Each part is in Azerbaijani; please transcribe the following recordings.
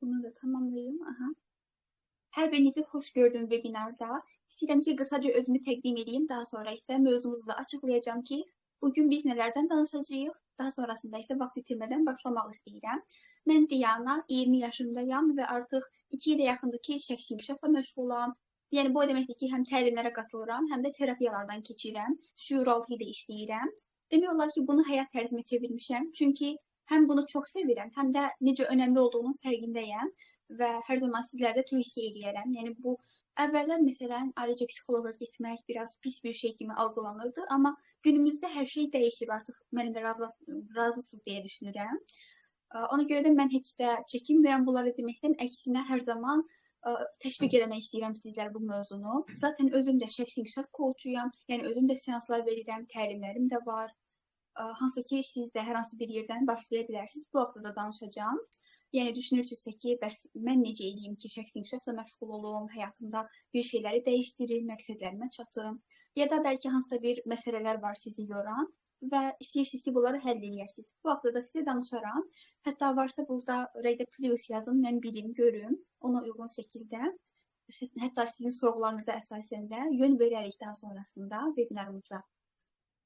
Bunu da tamamlayayım. Aha. Hər birinizi xoş gördüm webinarda. İstəyirəm ki, qısaca özümü təqdim edeyim. Daha sonra isə mövzumuzu da açıqlayacağım ki, bugün biz nələrdən danışacağıq. Daha sonrasında isə vaxt itirmədən başlamaq istəyirəm. Mən Diana, 20 yaşındayam və artıq 2 ilə yaxındır ki, şəxsi inkişafla məşğulam. Yəni bu o deməkdir ki, həm təlimlərə qatılıram, həm də terapiyalardan keçirəm. Şüuraltı ilə işləyirəm. Demək olar ki, bunu həyat tərzimə çevirmişəm. Çünki həm bunu çox sevirəm, həm də necə önəmli olduğunun fərqindəyəm və hər zaman sizlərdə tövsiyə edərəm. Yəni bu əvvəllər məsələn alicə psixoloqa getmək biraz pis bir şey kimi algılanırdı, amma günümüzdə hər şey dəyişib. Artıq mənimlə razısınız deyə düşünürəm. Ona görə də mən heç də çəkinmirəm bunları deməkdən, əksinə hər zaman təşviq eləmək istəyirəm sizlər bu mövzunu. Zaten özüm də şəxsi inkişaf koçuyam, yəni özüm də seanslar verirəm, təlimlərim də var. Hansı ki, siz də hər hansı bir yerdən başlaya bilərsiniz. Bu haqda da danışacağım. Yəni düşünürsünüzsə ki, bəs mən necə edeyim ki, şəxsi inkişafla məşğul olum, həyatımda bir şeyləri dəyişdirim, məqsədlərimə çatım, ya da bəlkə hansısa bir məsələlər var sizi yoran və istəyirsiniz ki, bunları həll edəsiniz. Bu haqda da sizə danışaram. Hətta varsa burada Reydə Plus yazın, mən bilim, görüm, ona uyğun şəkildə. Hətta sizin sorğularınıza əsasən də yön verərik daha sonrasında webinarımızda.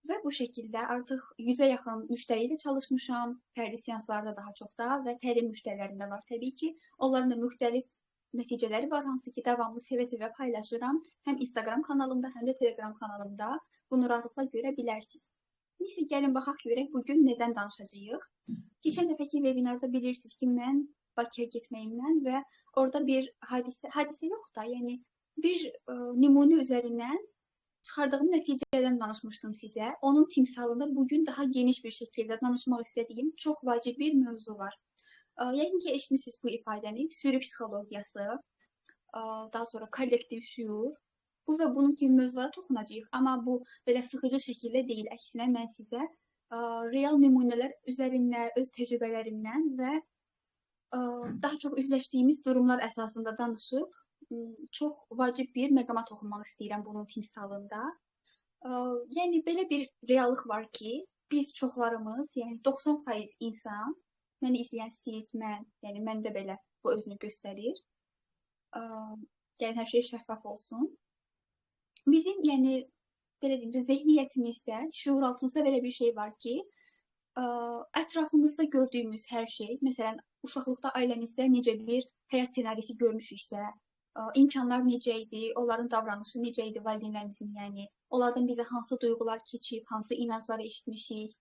Və bu şəkildə artıq 100-ə yaxın müştəri ilə çalışmışam, fərdi seanslarda daha çox da və təlim müştərilərim də var təbii ki. Onların da müxtəlif nəticələri var, hansı ki, davamlı sevə-sevə paylaşıram. Həm Instagram kanalımda, həm də Telegram kanalımda bunu rahatlıqla görə bilərsiniz. Neysə, gəlin baxaq görək bugün nədən danışacağıq. Keçən dəfəki webinarda bilirsiniz ki, mən Bakıya getməyimdən və orada bir hadisə yox da, yəni bir nümunə üzərindən çıxardığım nəticədən danışmışdım sizə. Onun timsalında bugün daha geniş bir şəkildə danışmaq istədiyim çox vacib bir mövzu var. Yəqin ki, eşitmişsiniz bu ifadəni, sürü psixologiyası, daha sonra kollektiv şüur. Bu və bunun kimi mövzulara toxunacağıq. Amma bu belə sıxıcı şəkildə deyil. Əksinə mən sizə real nümunələr üzərində, öz təcrübələrimdən və daha çox üzləşdiyimiz durumlar əsasında danışıb çox vacib bir məqama toxunmaq istəyirəm bunun timsalında. Yəni belə bir reallıq var ki, biz çoxlarımız, yəni 90% insan, məni izləyən siz, mən, yəni məndə belə bu özünü göstərir. Yəni hər şey şəffaf olsun. Bizim, yəni belə deyim də, zehniyyətimizdə, şuuraltımızda belə bir şey var ki, ətrafımızda gördüyümüz hər şey, məsələn, uşaqlıqda ailəmizdə necə bir həyat ssenarisi görmüşüksə, imkanlar necə idi, onların davranışı necə idi valideynlərimizin, yəni onlardan bizə hansı duyğular keçib, hansı inancları eşitmişik.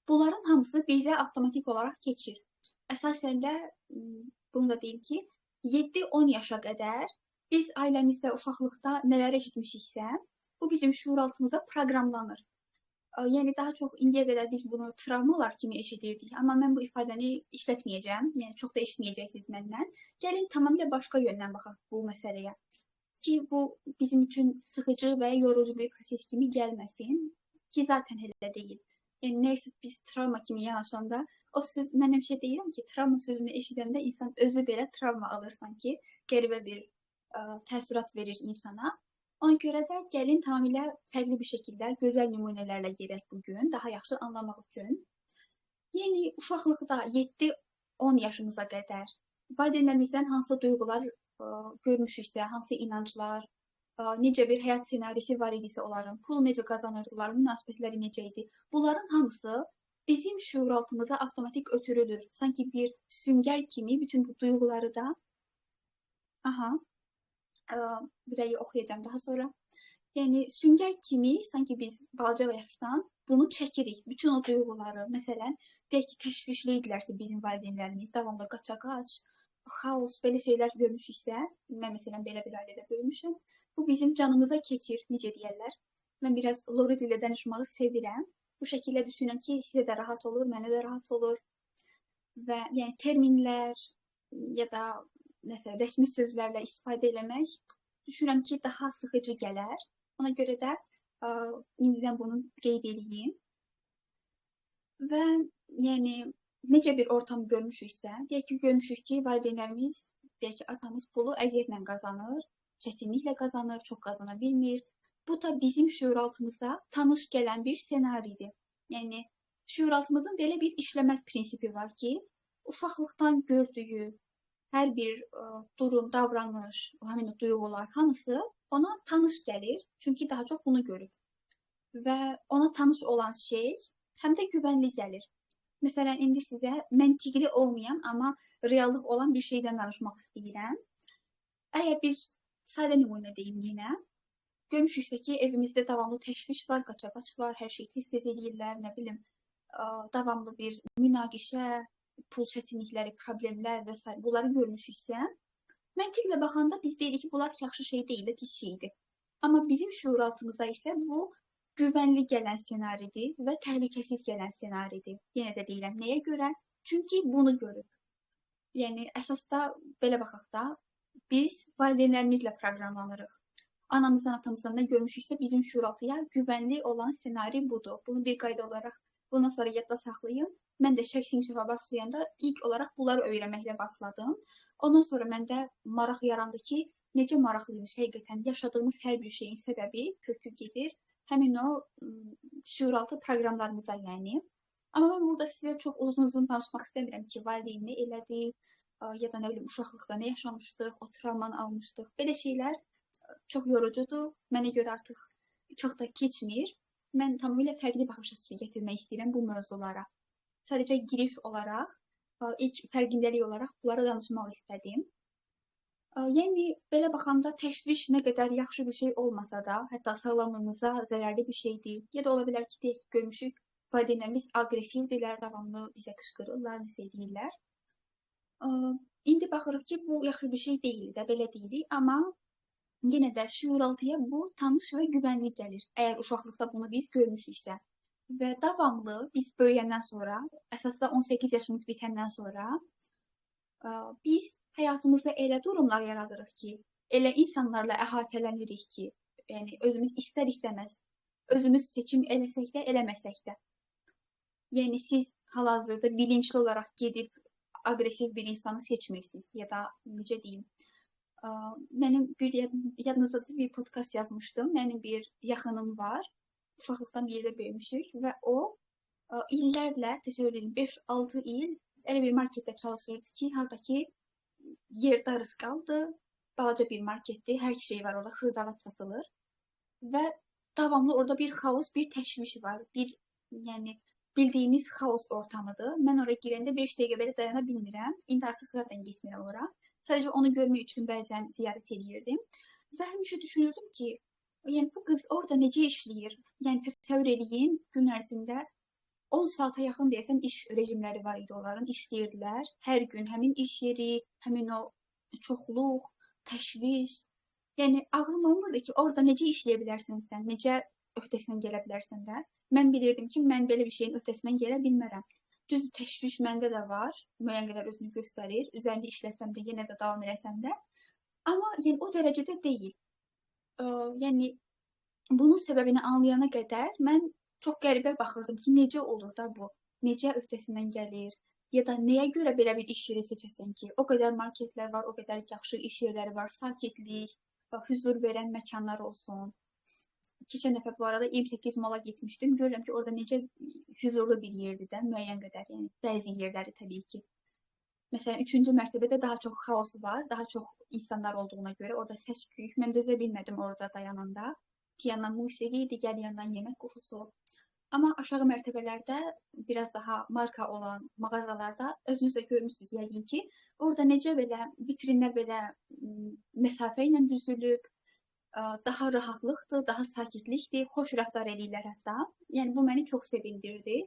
Bunların hamısı bizə avtomatik olaraq keçir. Əsasən də bunu da deyim ki, 7-10 yaşa qədər biz ailəmizdə, uşaqlıqda nələr eşitmişiksə, bu bizim şuuraltımıza proqramlanır. Yəni daha çox indiyə qədər biz bunu travmalar kimi eşidirdik, amma mən bu ifadəni işlətməyəcəm, yəni çox da eşitməyəcəksiniz məndən. Gəlin tamamilə başqa yöndən baxaq bu məsələyə. Ki bu bizim üçün sıxıcı və yorucu bir proses kimi gəlməsin, ki zaten elə deyil. Yəni nəysə biz travma kimi yanaşanda, o söz, mən həmişə deyirəm ki, travma sözünü eşidəndə insan özü belə travma alır sanki, qəribə bir təəssürat verir insana. Ona görə də gəlin tamamilə fərqli bir şəkildə gözəl nümunələrlə gedək bugün, daha yaxşı anlamaq üçün. Yəni, uşaqlıqda 7-10 yaşımıza qədər valideynlərimizdən hansı duyğular görmüşüksə, hansı inanclar, necə bir həyat ssenarisi var idisə onların, pul necə qazanırdılar, münasibətləri necə idi. Bunların hamısı bizim şuuraltımıza avtomatik ötürülür. Sanki bir süngər kimi bütün bu duyğuları da birəyi oxuyacağım daha sonra. Yəni, süngər kimi sanki biz balaca yaşdan bunu çəkirik. Bütün o duyğuları, məsələn, deyək ki, təşvişli idilərsə bizim valideynlərimiz, davamlı qaça-qaç, xaos, belə şeylər görmüşüksə, mən məsələn belə bir ailədə böyümüşəm, bu bizim canımıza keçir, necə deyərlər. Mən biraz lori dillə danışmağı sevirəm. Bu şəkildə düşünürəm ki, sizə də rahat olur, mənə də rahat olur. Və yəni terminlər ya da nəsə rəsmi sözlərlə istifadə eləmək düşünürəm ki, daha sıxıcı gələr. Ona görə də indidən bunu qeyd edeyim. Və yəni necə bir ortam görmüşüksə, deyək ki, görmüşük ki, valideynlərimiz, deyək ki, atamız pulu əziyyətlə qazanır, çətinliklə qazanır, çox qazana bilmir. Bu da bizim şuuraltımıza tanış gələn bir ssenaridir. Yəni şuuraltımızın belə bir işləmə prinsipi var ki, uşaqlıqdan gördüyü hər bir durum, davranış, həmin o duyğular hamısı ona tanış gəlir. Çünki daha çox bunu görüb və ona tanış olan şey həm də güvənli gəlir. Məsələn, indi sizə məntiqli olmayan, amma reallıq olan bir şeydən danışmaq istəyirəm. Əgər biz sadə nümunə deyim yenə, görmüşüksə ki, evimizdə davamlı təşviş var, qaça-qaç var, hər şey tez-tez eləyirlər, nə bilim, davamlı bir münaqişə, pul çətinlikləri, problemlər və s. bunları görmüşüksə, məntiqlə baxanda biz deyirik ki, bunlar yaxşı şey deyil də, pis şeydir. Amma bizim şuuraltımıza isə bu güvənli gələn ssenaridir və təhlükəsiz gələn ssenaridir. Yenə də deyirəm, nəyə görə? Çünki bunu görüb. Yəni, əsasda belə baxaq da, biz valideynlərimizlə proqramlanırıq. Anamızdan, atamızdan nə görmüşüksə bizim şuuraltıya güvənli olan ssenari budur. Bunu bir qayda olaraq bundan sonra yadda saxlayın. Mən də şəxsi inkişafa başlayanda ilk olaraq bunları öyrənməklə başladım. Ondan sonra məndə maraq yarandı ki, necə maraqlıymış həqiqətən yaşadığımız hər bir şeyin səbəbi kökü gedir. Həmin o şuuraltı proqramlarımıza yəni. Amma mən burada sizə çox uzun-uzun danışmaq istəmirəm ki, valideyn nə elədi, ya da nə bilim uşaqlıqda nə yaşamışdıq, o travmanı almışdıq. Belə şeylər çox yorucudur. Mənə görə artıq çox da keçmir. Mən tamamilə fərqli baxış açısı gətirmək istəyirəm bu mövzulara. Sadəcə giriş olaraq, ilk fərqindəlik olaraq bunlara danışmaq istədim. Yəni, belə baxanda təşviş nə qədər yaxşı bir şey olmasa da, hətta sağlamlığımıza zərərli bir şeydir. Ya da ola bilər ki, deyək, görmüşük, valideynlərimiz aqressivdirlər, davamlı bizə qışqırırlar, nəsə edirlər. İndi baxırıq ki, bu yaxşı bir şey deyil də, belə deyirik, amma yenə də şuuraltıya bu tanış və güvənli gəlir, əgər uşaqlıqda bunu biz görmüşüksə. Və davamlı biz böyüyəndən sonra, əsasda 18 yaşımız bitəndən sonra biz həyatımızda elə durumlar yaradırıq ki, elə insanlarla əhatələnirik ki, yəni özümüz istər-istəməz, özümüz seçim eləsək də, eləməsək də. Yəni siz hal-hazırda bilinçli olaraq gedib aqressiv bir insanı seçmirsiniz ya da necə deyim, mənim bir yadınızdadır bir podkast yazmışdım. Mənim bir yaxınım var. Uşaqlıqdan bir yerdə böyümüşük və o illərlə, təsəvvür edin, 5-6 il elə bir marketdə çalışırdı ki, haradakı yer darız qaldı, balaca bir marketdir, hər şey var orada, xırdavat satılır və davamlı orada bir xaos, bir təşviş var, bir, yəni bildiyiniz xaos ortamıdır. Mən oraya girəndə 5 dəqiqə belə dayana bilmirəm, indi artıq zaten getmirəm ora. Sadəcə onu görmək üçün bəzən ziyarət edirdim və həmişə düşünürdüm ki, yəni bu qız orada necə işləyir? Yəni təsəvvür eləyin, gün ərzində 10 saata yaxın deyəsəm iş rejimləri var idi onların, işləyirdilər. Hər gün həmin iş yeri, həmin o çoxluq, təşviş. Yəni ağlım olmurdu ki, orada necə işləyə bilərsən sən, necə öhdəsindən gələ bilərsən də. Mən bilirdim ki, mən belə bir şeyin öhdəsindən gələ bilmərəm. Düz təşviş məndə də var, müəyyən qədər özünü göstərir. Üzərində işləsəm də, yenə də davam eləsəm də. Amma yəni o dərəcədə deyil. Yəni bunun səbəbini anlayana qədər mən çox qəribə baxırdım ki, necə olur da bu? Necə öhdəsindən gəlir? Ya da nəyə görə belə bir iş yeri seçəsən ki? O qədər marketlər var, o qədər yaxşı iş yerləri var, sakitlik, hüzur verən məkanlar olsun. Keçən dəfə bu arada 28 mala getmişdim. Görürəm ki, orada necə hüzurlu bir yerdir də, müəyyən qədər. Yəni bəzi yerləri təbii ki. Məsələn, 3-cü mərtəbədə daha çox xaos var, daha çox insanlar olduğuna görə orada səs-küy. Mən dözə bilmədim orada dayananda. Bir yandan musiqi, digər yandan yemək qoxusu. Amma aşağı mərtəbələrdə biraz daha marka olan mağazalarda özünüz də görmüsünüz yəqin ki, orada necə belə vitrinlər belə məsafə ilə düzülüb, daha rahatlıqdır, daha sakitlikdir, xoş rəftar edirlər hətta. Yəni bu məni çox sevindirdi.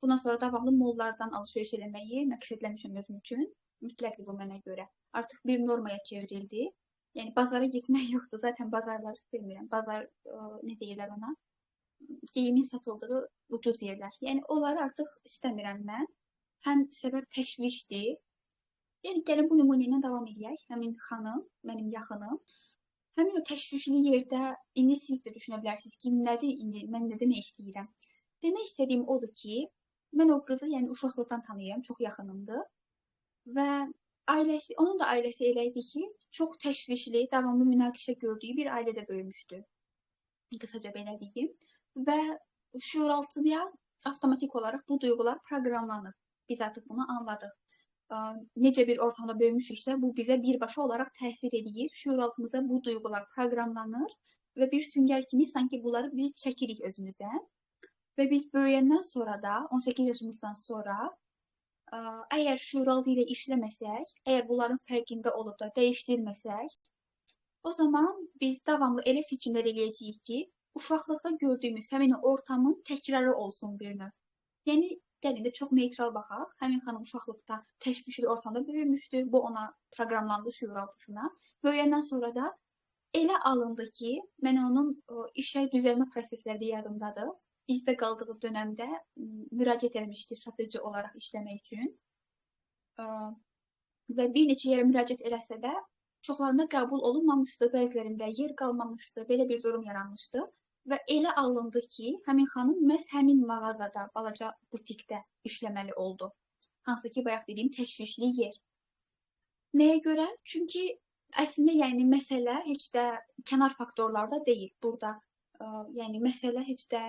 Bundan sonra davamlı mollardan alış-veriş eləməyi məqsədləmişəm özüm üçün. Mütləqdir bu mənə görə. Artıq bir normaya çevrildi. Yəni bazara getmək yoxdur. Zaten bazarları sevmirəm. Bazar nə deyirlər ona? Geyimin satıldığı ucuz yerlər. Yəni onları artıq istəmirəm mən. Həm səbəb təşvişdir. Yəni gəlin bu nümunə ilə davam edək. Həmin xanım, mənim yaxınım. Həmin o təşvişli yerdə indi siz də düşünə bilərsiniz ki, nədir indi mən nə demək istəyirəm? Demək istədiyim odur ki, mən o qızı yəni uşaqlıqdan tanıyıram, çox yaxınımdır. Və ailəsi, onun da ailəsi elə idi ki, çox təşvişli, davamlı münaqişə gördüyü bir ailədə böyümüşdü. Qısaca belə deyim. Və şuuraltıya avtomatik olaraq bu duyğular proqramlanır. Biz artıq bunu anladıq. necə bir ortamda böyümüşüksə, bu bizə birbaşa olaraq təsir edir. Şüuraltımıza bu duyğular proqramlanır və bir süngər kimi sanki bunları biz çəkirik özümüzə. Və biz böyüyəndən sonra da, 18 yaşımızdan sonra, əgər şüuraltı ilə işləməsək, əgər bunların fərqində olub da dəyişdirməsək, o zaman biz davamlı elə seçimlər eləyəcəyik ki, uşaqlıqda gördüyümüz həmin ortamın təkrarı olsun bir növ. Yəni, gəlin də çox neytral baxaq. Həmin xanım uşaqlıqda təşvişli ortamda böyümüşdü. Bu ona proqramlandı şüuraltısına. Böyüyəndən sonra da elə alındı ki, mən onun işə düzəlmə prosesləri yadımdadır. Bizdə qaldığı dönəmdə müraciət etmişdi satıcı olaraq işləmək üçün. Və bir neçə yerə müraciət eləsə də çoxlarında qəbul olunmamışdı, bəzilərində yer qalmamışdı, belə bir durum yaranmışdı. Və elə alındı ki, həmin xanım məhz həmin mağazada, balaca butikdə işləməli oldu. Hansı ki, bayaq dediyim təşvişli yer. Nəyə görə? Çünki əslində yəni məsələ heç də kənar faktorlarda deyil. Burada yəni məsələ heç də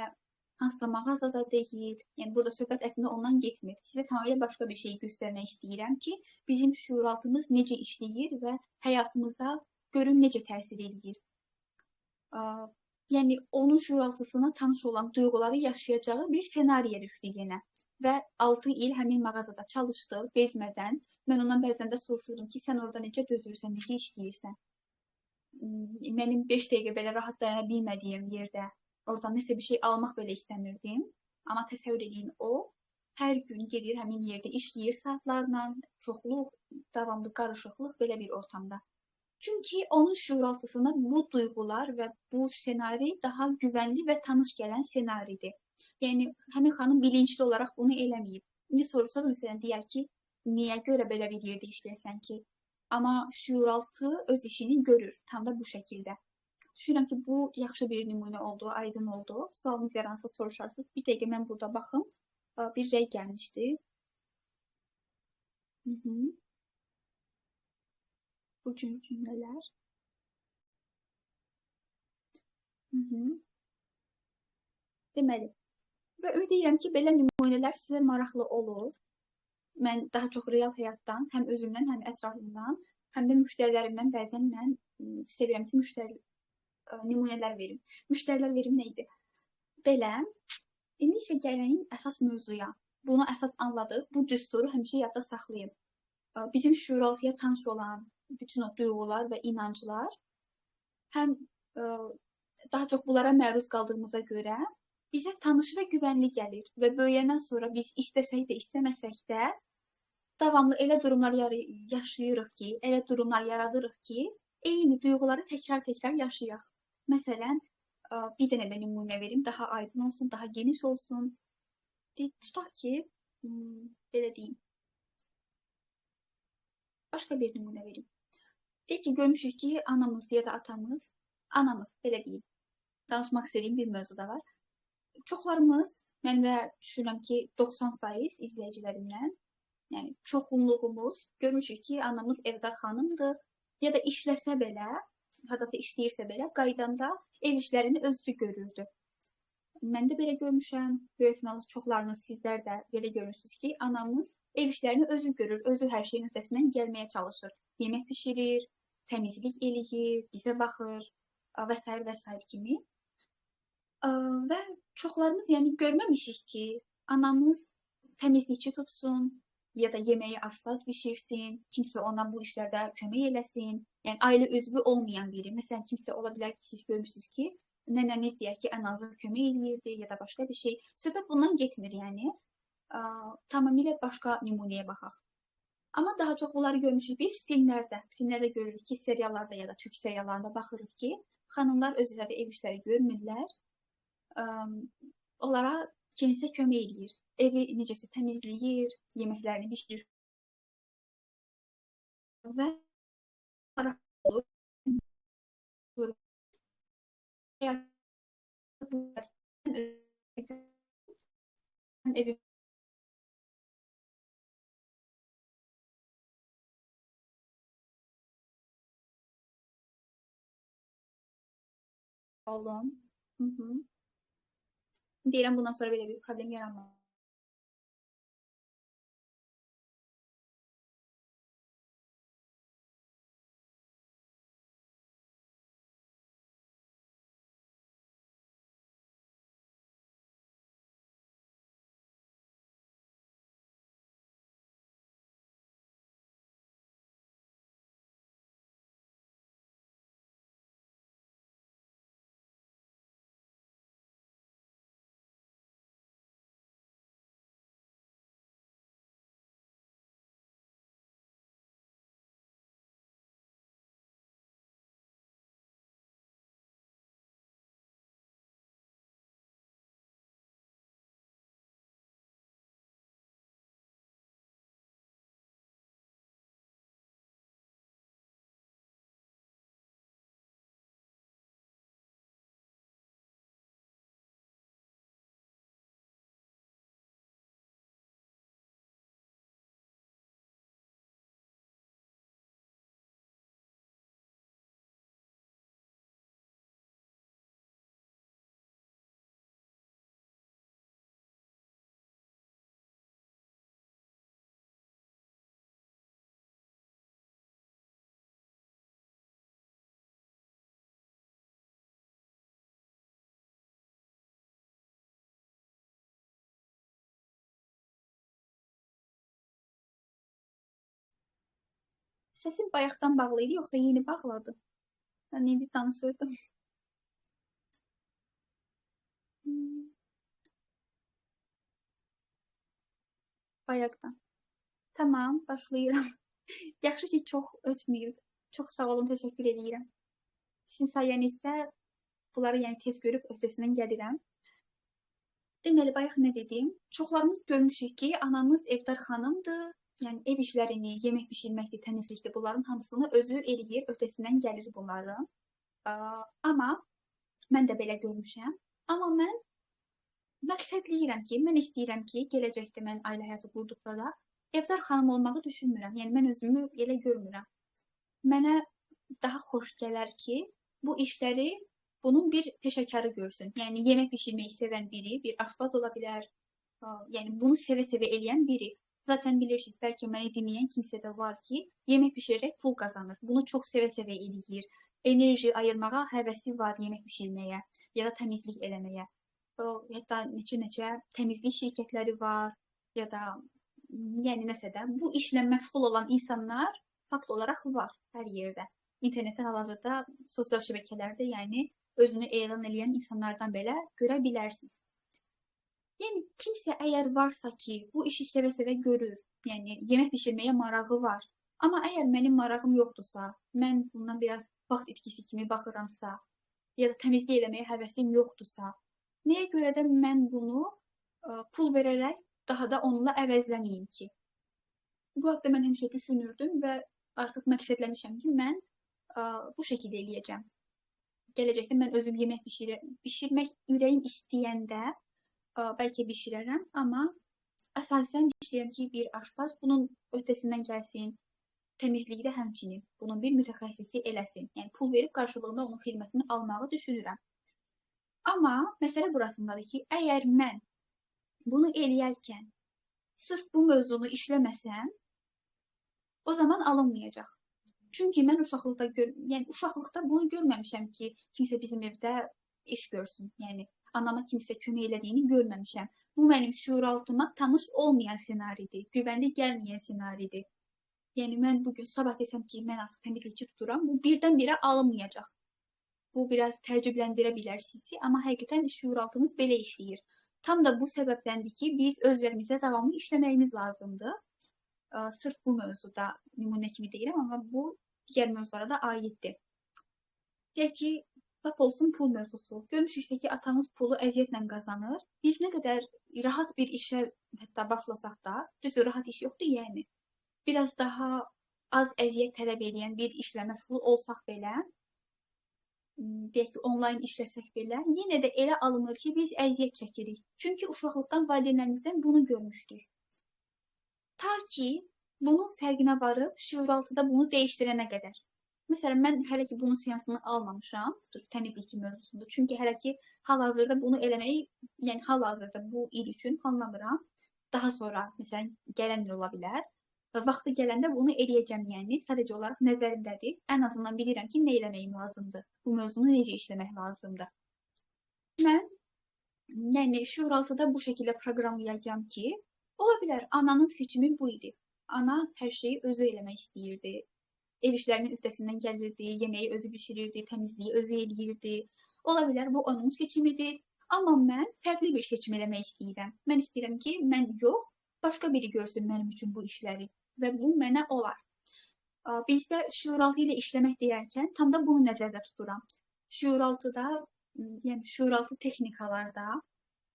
hansısa mağazada deyil. Yəni burada söhbət əslində ondan getmir. Sizə tamamilə başqa bir şey göstərmək istəyirəm ki, bizim şüuraltımız necə işləyir və həyatımıza görün necə təsir edir. Yəni onun şüuraltısına tanış olan duyğuları yaşayacağı bir senariyə düşdü yenə. Və 6 il həmin mağazada çalışdı, bezmədən. Mən ondan bəzən də soruşurdum ki, sən orada necə dözürsən, necə işləyirsən? Mənim 5 dəqiqə belə rahat dayana bilmədiyim yerdə oradan nəsə bir şey almaq belə istəmirdim. Amma təsəvvür edin, o hər gün gedir həmin yerdə işləyir saatlarla, çoxluq, davamlı qarışıqlıq belə bir ortamda. Çünki onun şüuraltısına bu duyğular və bu senari daha güvənli və tanış gələn senaridir. Yəni, həmin xanım bilinçli olaraq bunu eləməyib. İndi soruşsa da məsələn deyər ki, niyə görə belə bir yerdə işləyəsən ki? Amma şüuraltı öz işini görür, tam da bu şəkildə. Düşünürəm ki, bu yaxşı bir nümunə oldu, aydın oldu. Sualınız yaransa soruşarsınız. Bir dəqiqə mən burada baxım. Bir rəy gəlmişdi. Bu cümlələr. Deməli. Və ümid edirəm ki, belə nümunələr sizə maraqlı olur. Mən daha çox real həyatdan, həm özümdən, həm ətrafımdan, həm də müştərilərimdən bəzən mən sevirəm ki, nümunələr verim. Müştərilər verim nə idi? Belə, indi isə gələyim əsas mövzuya. Bunu əsas anladıq, bu düsturu həmişə yadda saxlayın. Bizim şüuraltıya tanış olan bütün o duyğular və inanclar həm daha çox bunlara məruz qaldığımıza görə bizə tanış və güvənli gəlir və böyüyəndən sonra biz istəsək də, istəməsək də davamlı elə durumlar yaşayırıq ki, elə durumlar yaradırıq ki, eyni duyğuları təkrar-təkrar yaşayaq. Məsələn, bir dənə də nümunə verim, daha aydın olsun, daha geniş olsun. Tutaq ki, belə deyim. Başqa bir nümunə verim. Deyək ki, görmüşük ki, anamız ya da atamız, anamız, belə deyim, danışmaq istədiyim bir mövzu da var. Çoxlarımız, mən də düşünürəm ki, 90% izləyicilərimdən, yəni çoxunluğumuz görmüşük ki, anamız evdar xanımdır ya da işləsə belə, haradasa işləyirsə belə, qaydanda ev işlərini özü görürdü. Mən də belə görmüşəm, böyük ehtimalle çoxlarınız sizlər də belə görürsünüz ki, anamız ev işlərini özü görür, özü hər şeyin öhdəsindən gəlməyə çalışır. Yemək pişirir, təmizlik eləyir, bizə baxır və s. və s. kimi. Və çoxlarımız yəni görməmişik ki, anamız təmizlikçi tutsun ya da yeməyi aşpaz bişirsin, kimsə ona bu işlərdə kömək eləsin. Yəni ailə üzvü olmayan biri. Məsələn, kimsə ola bilər ki, siz görmüsünüz ki, nənəniz deyər ki, ən azı kömək eləyirdi ya da başqa bir şey. Söhbət bundan getmir, yəni. Tamamilə başqa nümunəyə baxaq. Amma daha çox bunları görmüşük biz filmlərdə. Filmlərdə görürük ki, seriallarda ya da türk seriallarında baxırıq ki, xanımlar özləri ev işləri görmürlər. Onlara kimsə kömək eləyir. Evi necəsə təmizləyir, yeməklərini bişirir. Və evim olun. Deyirəm, bundan sonra belə bir problem yaranmaz. Səsim bayaqdan bağlı idi, yoxsa yeni bağladım? Mən indi danışırdım. Bayaqdan. Tamam, başlayıram. Yaxşı ki, çox ötməyib. Çox sağ olun, təşəkkür edirəm. Sizin sayənizdə bunları yəni tez görüb öhdəsindən gəlirəm. Deməli, bayaq nə dedim? Çoxlarımız görmüşük ki, anamız evdar xanımdır. Yəni ev işlərini, yemək bişirməkdir, təmizlikdir, bunların hamısını özü eləyir, öhdəsindən gəlir bunların. Amma mən də belə görmüşəm. Amma mən məqsədləyirəm ki, mən istəyirəm ki, gələcəkdə mən ailə həyatı qurduqda da evdar xanım olmağı düşünmürəm. Yəni mən özümü elə görmürəm. Mənə daha xoş gələr ki, bu işləri bunun bir peşəkarı görsün. Yəni yemək bişirməyi sevən biri, bir aşpaz ola bilər. Yəni bunu sevə-sevə eləyən biri. Zaten bilirsiniz, bəlkə məni dinləyən kimsə də var ki, yemək bişirərək pul qazanır. Bunu çox sevə-sevə eləyir. Enerji ayırmağa həvəsi var yemək bişirməyə ya da təmizlik eləməyə. Hətta neçə-neçə təmizlik şirkətləri var ya da yəni nəsə də bu işlə məşğul olan insanlar fakt olaraq var hər yerdə. İnternetdə hal-hazırda sosial şəbəkələrdə yəni özünü elan edən insanlardan belə görə bilərsiniz. Yəni kimsə əgər varsa ki, bu işi sevə-sevə görür, yəni yemək bişirməyə marağı var. Amma əgər mənim marağım yoxdursa, mən bundan biraz vaxt itkisi kimi baxıramsa, ya da təmizlik eləməyə həvəsim yoxdursa, nəyə görə də mən bunu pul verərək daha da onunla əvəzləməyim ki? Bu haqda mən həmişə düşünürdüm və artıq məqsədləmişəm ki, mən bu şəkildə eləyəcəm. Gələcəkdə mən özüm yemək bişirmək ürəyim istəyəndə bəlkə bişirərəm, amma əsasən istəyirəm ki, bir aşpaz bunun öhdəsindən gəlsin, təmizliyi də həmçinin bunun bir mütəxəssisi eləsin. Yəni pul verib qarşılığında onun xidmətini almağı düşünürəm. Amma məsələ burasındadır ki, əgər mən bunu eləyərkən sırf bu mövzunu işləməsəm, o zaman alınmayacaq. Çünki mən uşaqlıqda bunu görməmişəm ki, kimsə bizim evdə iş görsün. Yəni anama kimsə kömək elədiyini görməmişəm. Bu mənim şuuraltıma tanış olmayan ssenaridir, güvənli gəlməyən ssenaridir. Yəni mən bugün sabah desəm ki, mən artıq təmizlikçi tuturam, bu birdən-birə alınmayacaq. Bu biraz təəccübləndirə bilər sizi, amma həqiqətən şuuraltımız belə işləyir. Tam da bu səbəbləndir ki, biz özlərimizə davamlı işləməyimiz lazımdır. Sırf bu mövzuda nümunə kimi deyirəm, amma bu digər mövzulara da aiddir. Deyək ki, lap olsun pul mövzusu. Görmüşüksə ki, atamız pulu əziyyətlə qazanır. Biz nə qədər rahat bir işə hətta başlasaq da, düz rahat iş yoxdur yəni. Biraz daha az əziyyət tələb edən bir işlə məşğul olsaq belə, deyək ki, onlayn işləsək belə, yenə də elə alınır ki, biz əziyyət çəkirik. Çünki uşaqlıqdan valideynlərimizdən bunu görmüşdük. Ta ki, bunun fərqinə varıb, şuuraltıda bunu dəyişdirənə qədər. Məsələn, mən hələ ki, bunun seansını almamışam, təmizlikçi mövzusunda. Çünki hələ ki, hal-hazırda bunu eləməyi, yəni hal-hazırda bu il üçün planlamıram. Daha sonra, məsələn, gələn il ola bilər. Vaxtı gələndə bunu eləyəcəm, yəni sadəcə olaraq nəzərimdədir. Ən azından bilirəm ki, nə eləməyim lazımdır. Bu mövzunu necə işləmək lazımdır. Mən yəni şuuraltıda bu şəkildə proqramlayacağam ki, ola bilər ananın seçimi bu idi. Ana hər şeyi özü eləmək istəyirdi. Ev işlərinin öhdəsindən gəlirdi, yeməyi özü bişirirdi, təmizliyi özü eləyirdi. Ola bilər bu onun seçimidir. Amma mən fərqli bir seçim eləmək istəyirəm. Mən istəyirəm ki, mən yox, başqa biri görsün mənim üçün bu işləri və bu mənə olar. Bizdə şuuraltı ilə işləmək deyərkən tam da bunu nəzərdə tuturam. Şuuraltıda, yəni şuuraltı texnikalarda,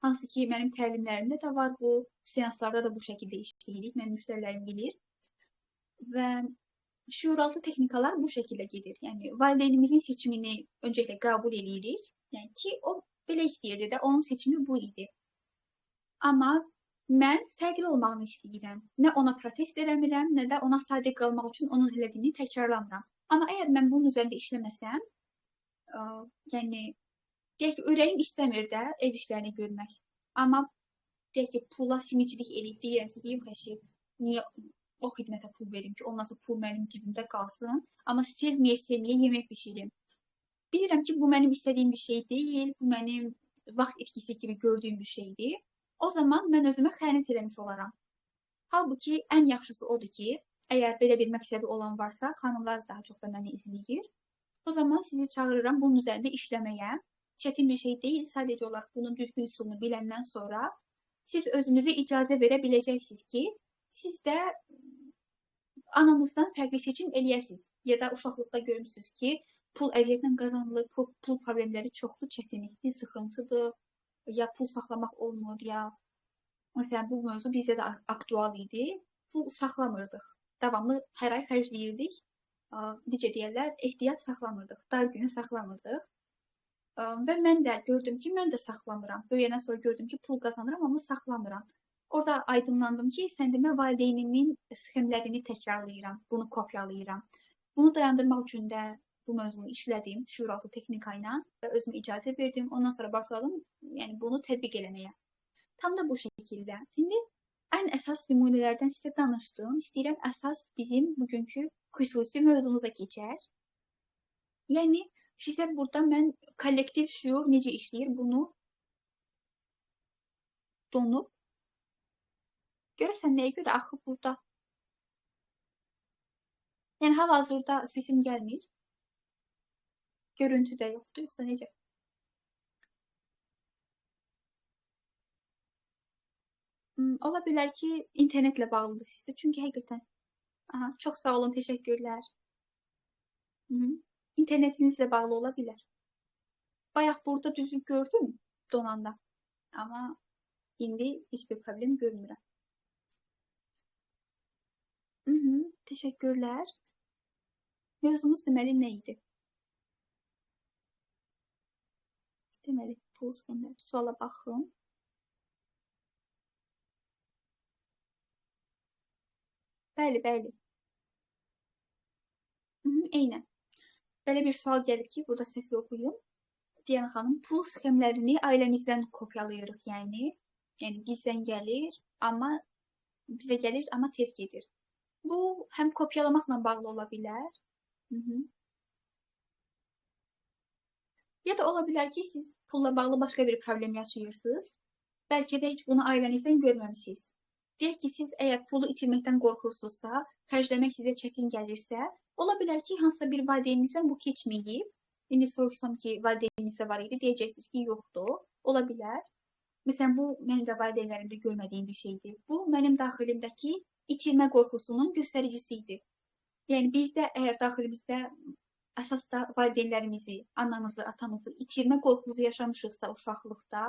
hansı ki mənim təlimlərimdə də var bu, seanslarda da bu şəkildə işləyirik, mənim müştərilərim bilir. Və şuuraltı texnikalar bu şəkildə gedir. Yəni valideynimizin seçimini öncəliklə qəbul edirik. Yəni ki, o belə istəyirdi də, onun seçimi bu idi. Amma mən fərqli olmağını istəyirəm. Nə ona protest eləmirəm, nə də ona sadiq qalmaq üçün onun elədiyini təkrarlamıram. Amma əgər mən bunun üzərində işləməsəm, yəni deyək ki, ürəyim istəmir də ev işlərini görmək. Amma deyək ki, pula simicilik eləyib deyirəm ki, yox əşi, niyə o xidmətə pul verim ki, ondan sonra pul mənim cibimdə qalsın, amma sevməyə yemək bişirim. Bilirəm ki, bu mənim istədiyim bir şey deyil, bu mənim vaxt itkisi kimi gördüyüm bir şeydir. O zaman mən özümə xəyanət eləmiş olaram. Halbuki ən yaxşısı odur ki, Əgər belə bir məqsədi olan varsa, xanımlar daha çox da məni izləyir. O zaman sizi çağırıram bunun üzərində işləməyə. Çətin bir şey deyil, sadəcə olaraq bunun düzgün üsulunu biləndən sonra siz özünüzə icazə verə biləcəksiniz ki, siz də ananızdan fərqli seçim eləyəsiniz. Ya da uşaqlıqda görmüsünüz ki, pul əziyyətlə qazanılır, pul problemləri çoxdur, çətinlikli, sıxıntıdır, ya pul saxlamaq olmur, ya məsələn bu mövzu bizdə də aktual idi. Pul saxlamırdıq. Davamlı hər ay xərcləyirdik. Necə deyirlər, ehtiyat saxlamırdıq, dar günü saxlamırdıq. Və mən də gördüm ki, mən də saxlamıram. Böyüyəndən sonra gördüm ki, pul qazanıram, amma saxlamıram. Orada aydınlandım ki, sən demə valideynimin sxemlərini təkrarlayıram, bunu kopyalayıram. Bunu dayandırmaq üçün də bu mövzunu işlədim şuuraltı texnika ilə və özümə icazə verdim. Ondan sonra başladım, yəni bunu tətbiq eləməyə. Tam da bu şəkildə. İndi ən əsas nümunələrdən sizə danışdım. İstəyirəm əsas bizim bugünkü xüsusi mövzumuza keçək. Yəni sizə burada mən kollektiv şuur necə işləyir bunu donub. Görəsən nəyə görə axı burada? Yəni hal-hazırda səsim gəlmir. Görüntü də yoxdur, yoxsa necə? Ola bilər ki, internetlə bağlıdır sizdə. Çünki həqiqətən. Aha, çox sağ olun, təşəkkürlər. İnternetinizlə bağlı ola bilər. Bayaq burada düzü gördüm donanda. Amma indi heç bir problem görmürəm. Təşəkkürlər. Mövzumuz deməli nə idi? Deməli, pul sxemləri. Suala baxın. Bəli, bəli. Eynən. Belə bir sual gəlir ki, burada səsli oxuyum. Diana xanım, pul sxemlərini ailəmizdən kopyalayırıq, yəni bizdən gəlir, amma bizə gəlir, amma tez gedir. Bu həm kopyalamaqla bağlı ola bilər. Ya da ola bilər ki, siz pulla bağlı başqa bir problem yaşayırsınız. Bəlkə də heç bunu ailənizdən görməmisiniz. Deyək ki, siz əgər pulu itirməkdən qorxursunuzsa, xərcləmək sizə çətin gəlirsə, ola bilər ki, hansısa bir valideyninizdən bu keçməyib. İndi soruşsam ki, valideyninizdə var idi, deyəcəksiniz ki, yoxdur. Ola bilər. Məsələn, bu mənim də valideynlərimdə görmədiyim bir şeydir. Bu, mənim daxilimdəki itirmə qorxusunun göstəricisi idi. Yəni, bizdə əgər daxilimizdə əsasda valideynlərimizi, anamızı, atamızı itirmə qorxusu yaşamışıqsa uşaqlıqda,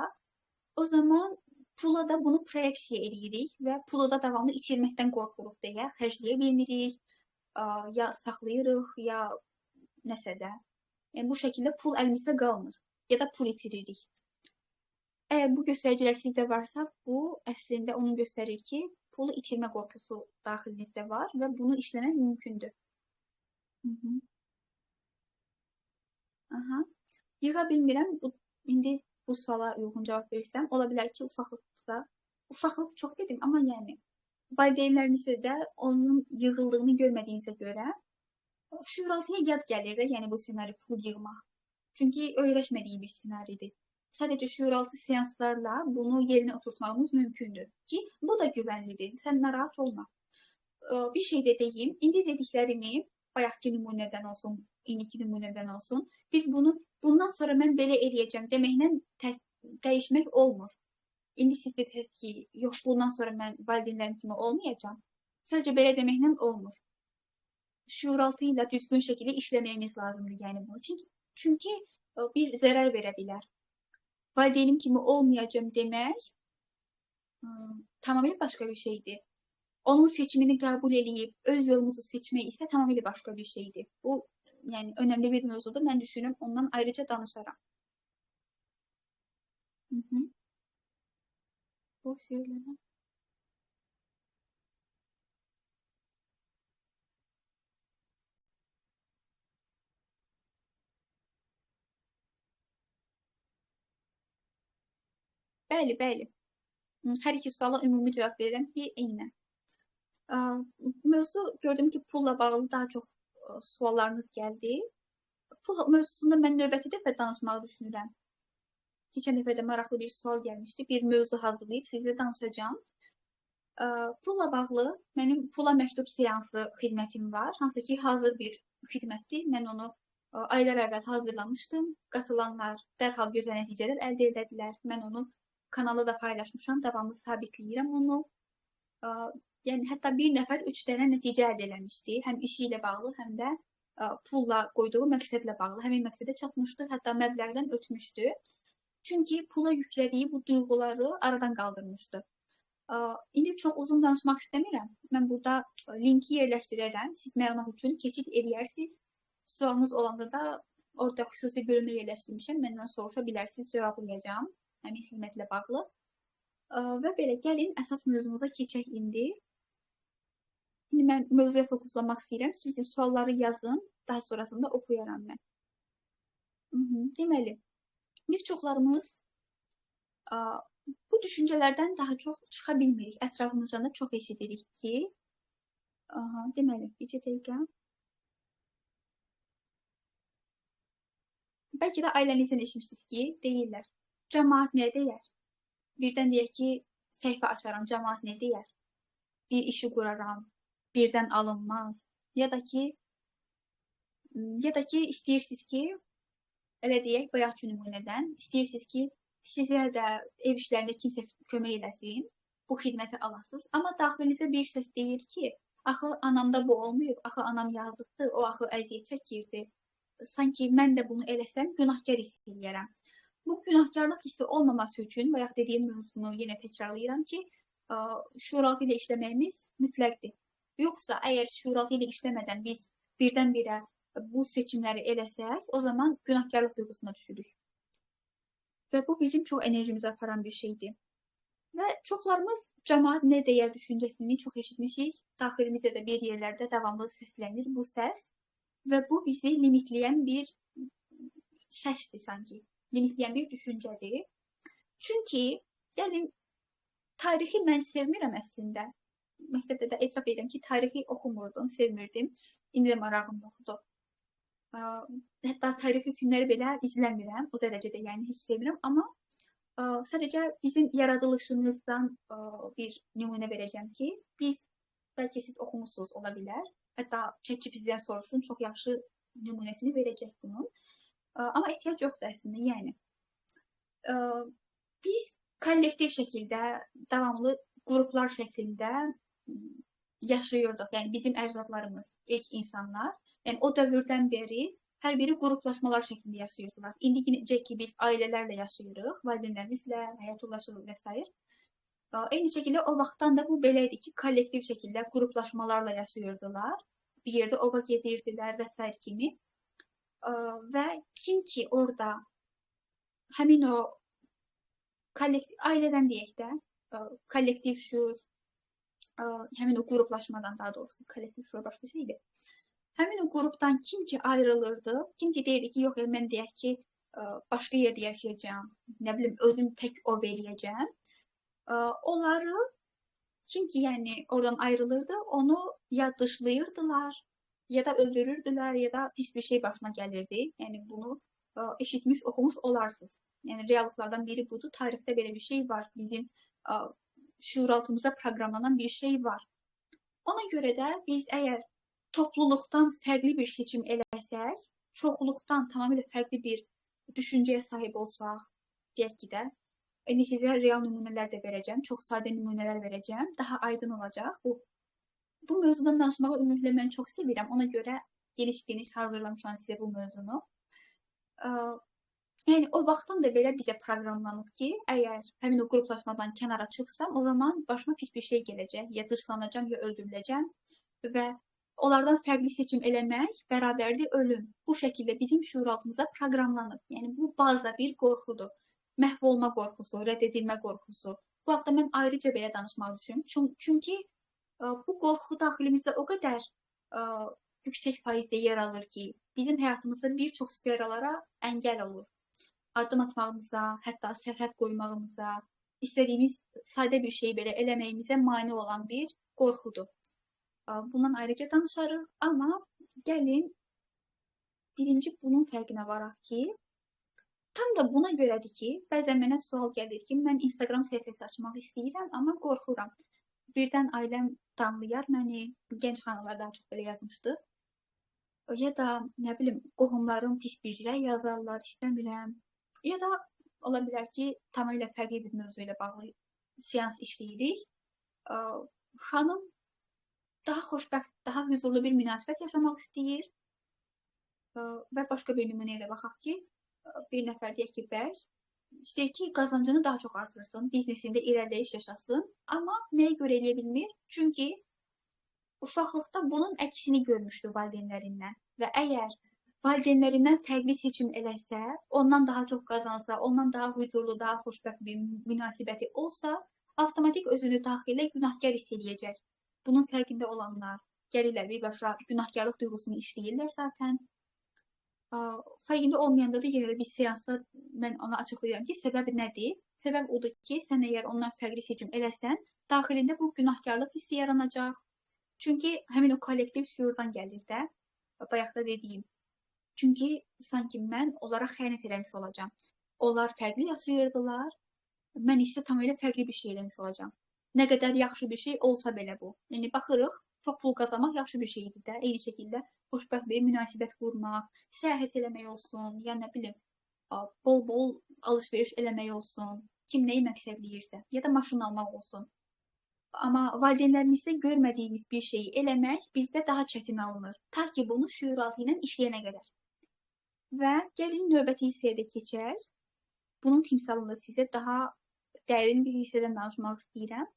o zaman pula da bunu proyeksiya edirik və pulu da davamlı itirməkdən qorxuruq deyə xərcləyə bilmirik, ya saxlayırıq, ya nəsə də. Yəni, bu şəkildə pul əlimizdə qalmır, ya da pul itiririk. Əgər bu göstəricilər sizdə varsa, bu əslində onu göstərir ki, pulu itirmə qorxusu daxilinizdə var və bunu işləmək mümkündür. Yığa bilmirəm, indi bu suala uyğun cavab versəm, ola bilər ki, uşaqlıq çox dedim, amma yəni, valideynlərinizdə də onun yığıldığını görmədiyinizə görə şuuraltıya yad gəlir də, yəni bu ssenari pul yığmaq. Çünki öyrəşmədiyi bir ssenaridir. Sadəcə şuuraltı seanslarla bunu yerinə oturtmağımız mümkündür ki, bu da güvənlidir, sən narahat olma. Bir şey də deyim, indi dediklərimi, bayaqki nümunədən olsun, indiki nümunədən olsun, biz bunu bundan sonra mən belə eləyəcəm deməklə dəyişmək olmur. İndi siz dediniz ki, yox, bundan sonra mən valideynlərim kimi olmayacam. Sadəcə belə deməklə olmur. Şuuraltı ilə düzgün şəkildə işləməyimiz lazımdır, yəni bunu. Çünki bir zərər verə bilər. Valideynim kimi olmayacam demək tamamilə başqa bir şeydir. Onun seçimini qəbul edib öz yolumuzu seçmək isə tamamilə başqa bir şeydir. Bu, yəni, önəmli bir mövzudur. Mən düşünürəm, ondan ayrıca danışaram. Bu şeylərə. Bəli, bəli. Hər iki suala ümumi cavab verirəm ki, eynən. Mövzu gördüm ki, pulla bağlı daha çox suallarınız gəldi. Pul mövzusunda mən növbəti dəfə danışmağı düşünürəm. Keçən dəfə də maraqlı bir sual gəlmişdi. Bir mövzu hazırlayıb sizlə danışacağım. Pulla bağlı mənim pula məktub seansı xidmətim var. Hansı ki, hazır bir xidmətdir. Mən onu aylar əvvəl hazırlamışdım. Qatılanlar dərhal gözəl nəticələr əldə edədilər. Mən onu kanalda da paylaşmışam, davamlı sabitləyirəm onu. Yəni hətta bir nəfər 3 dənə nəticə əldə eləmişdi. Həm işi ilə bağlı, həm də pulla qoyduğu məqsədlə bağlı. Həmin məqsədə çatmışdı, hətta məbləğdən ötmüşdü. Çünki pula yüklədiyi bu duyğuları aradan qaldırmışdı. İndi çox uzun danışmaq istəmirəm. Mən burada linki yerləşdirərəm. Siz məlumat üçün keçid edərsiniz. Sualınız olanda da orada xüsusi bölümə yerləşdirmişəm. Məndən soruşa bilərsiniz, cavablayacağam həmin xidmətlə bağlı. Və belə gəlin əsas mövzumuza keçək indi. İndi mən mövzuya fokuslamaq istəyirəm. Sizin sualları yazın, daha sonrasında oxuyaram mən. Deməli, biz çoxlarımız bu düşüncələrdən daha çox çıxa bilmirik. Ətrafımızdan da çox eşidirik ki, deməli, bircə dəqiqə. Bəlkə də ailənizdən eşitmişsiniz ki, deyirlər, cəmaət nə deyər? Birdən deyək ki, səhifə açaram, cəmaət nə deyər? Bir işi quraram, birdən alınmaz. Ya da ki, istəyirsiniz ki, elə deyək, bayaqçı nümunədən, istəyirsiniz ki, sizə də ev işlərində kimsə kömək eləsin, bu xidməti alasınız. Amma daxilinizə bir səs deyir ki, axı anamda bu olmayıb, axı anam yazıqdır, o axı əziyyət çəkirdi. Sanki mən də bunu eləsəm, günahkar hiss edirəm. Bu günahkarlıq hissi olmaması üçün, bayaq dediyim mövzunu yenə təkrarlayıram ki, şuuraltı ilə işləməyimiz mütləqdir. Yoxsa, əgər şuuraltı ilə işləmədən biz birdən-birə bu seçimləri eləsək, o zaman günahkarlıq duyğusuna düşürük. Və bu bizim çox enerjimizi aparan bir şeydir. Və çoxlarımız cəmaət nə deyər düşüncəsini çox eşitmişik. Daxilimizdə də bir yerlərdə davamlı səslənir bu səs. Və bu bizi limitləyən bir səsdir sanki. Limitləyən bir düşüncədir. Çünki, gəlin, tarixi mən sevmirəm əslində. Məktəbdə də etiraf edirəm ki, tarixi oxumurdum, sevmirdim. İndi də marağım yoxdur. Hətta tarixi filmləri belə izləmirəm, o dərəcədə, yəni heç sevmirəm, amma sadəcə bizim yaradılışımızdan bir nümunə verəcəm ki, biz, bəlkə siz oxumuşsunuz ola bilər, hətta ChatGPT-dən soruşun, çox yaxşı nümunəsini verəcək bunun, amma ehtiyac yoxdur əslində, yəni. Biz kollektiv şəkildə, davamlı qruplar şəklində yaşayırdıq, yəni bizim əcdadlarımız, ilk insanlar, yəni o dövrdən bəri hər biri qruplaşmalar şəklində yaşayırdılar. İndicə ki, biz ailələrlə yaşayırıq, valideynlərimizlə, həyat yoldaşlarımız və s. Eyni şəkildə o vaxtdan da bu belə idi ki, kollektiv şəkildə qruplaşmalarla yaşayırdılar. Bir yerdə ova gedirdilər və s. kimi. Və kim ki orada həmin o ailədən deyək də, kollektiv şuur, həmin o qruplaşmadan, daha doğrusu kollektiv şuur başqa şeydir. Həmin o qrupdan kim ki ayrılırdı, kim ki deyirdi ki, yox, mən deyək ki, başqa yerdə yaşayacağım, nə bilim, özüm tək ov eləyəcəm. Onları, kim ki yəni oradan ayrılırdı, onu ya dışlayırdılar, ya da öldürürdülər, ya da pis bir şey başına gəlirdi. Yəni bunu eşitmiş, oxumuş olarsınız. Yəni reallıqlardan biri budur. Tarixdə belə bir şey var. Bizim şuuraltımıza proqramlanan bir şey var. Ona görə də biz əgər topluluqdan fərqli bir seçim eləsək, çoxluqdan tamamilə fərqli bir düşüncəyə sahib olsaq, deyək ki də, indi sizə real nümunələr də verəcəm, çox sadə nümunələr verəcəm, daha aydın olacaq. Bu mövzudan danışmağı ümumiyyətlə mən çox sevirəm, ona görə geniş-geniş hazırlamışam sizə bu mövzunu. Yəni, o vaxtdan da belə bizə proqramlanıb ki, əgər həmin o qruplaşmadan kənara çıxsam, o zaman başıma pis bir şey gələcək, ya dışlanacam, ya öldürüləcəm və onlardan fərqli seçim eləmək bərabərdir ölüm. Bu şəkildə bizim şuuraltımıza proqramlanıb. Yəni, bu baza bir qorxudur. Məhv olma qorxusu, rədd edilmə qorxusu. Bu haqda mən ayrıca belə danışmaq düşünürüm. Çünki bu qorxu daxilimizdə o qədər yüksək faizdə yer alır ki, bizim həyatımızda bir çox sferalara əngəl olur. Addım atmağımıza, hətta sərhəd qoymağımıza, istədiyimiz sadə bir şey belə eləməyimizə mane olan bir qorxudur. Bundan ayrıca danışarıq, amma gəlin birinci bunun fərqinə varaq ki, tam da buna görədir ki, bəzən mənə sual gəlir ki, mən Instagram səhifəsi açmaq istəyirəm, amma qorxuram. birdən ailəm danlayar məni, gənc xanımlar daha çox belə yazmışdı. Ya da nə bilim qohumlarım pis bir rəy yazarlar, istəmirəm. Ya da ola bilər ki, tamamilə fərqli bir mövzu ilə bağlı seans işləyirik. Xanım daha xoşbəxt, daha huzurlu bir münasibət yaşamaq istəyir. Və başqa bir nümunəyə də baxaq ki, bir nəfər deyək ki, bəy istəyir ki, qazancını daha çox artırsın, biznesində irəliləyiş yaşasın, amma nəyə görə eləyə bilmir? Çünki uşaqlıqda bunun əksini görmüşdü valideynlərindən və əgər valideynlərindən fərqli seçim eləsə, ondan daha çox qazansa, ondan daha huzurlu, daha xoşbəxt bir münasibəti olsa, avtomatik özünü daxilə günahkar hiss eləyəcək. Bunun fərqində olanlar gəlirlər birbaşa günahkarlıq duyğusunu işləyirlər zaten. Fərqində olmayanda da yenə də bir seansda mən ona açıqlayıram ki, səbəb nədir? Səbəb odur ki, sən əgər ondan fərqli seçim eləsən, daxilində bu günahkarlıq hissi yaranacaq. Çünki həmin o kollektiv şuurdan gəlir də, bayaq da dediyim. Çünki sanki mən onlara xəyanət eləmiş olacağam. Onlar fərqli yaşayırdılar, mən isə tamamilə fərqli bir şey eləmiş olacağam. Nə qədər yaxşı bir şey olsa belə bu. Yəni baxırıq, çox pul qazanmaq yaxşı bir şeydir də. Eyni şəkildə xoşbəxt bir münasibət qurmaq, səyahət eləmək olsun, ya nə bilim, bol-bol alış-veriş eləmək olsun, kim nəyi məqsədləyirsə, ya da maşın almaq olsun. Amma valideynlərimizdə görmədiyimiz bir şeyi eləmək bizdə daha çətin alınır. Ta ki bunu şüuraltı ilə işləyənə qədər. Və gəlin növbəti hissəyə də keçək. Bunun timsalında sizə daha dərin bir hissədən danışmaq istəyirəm.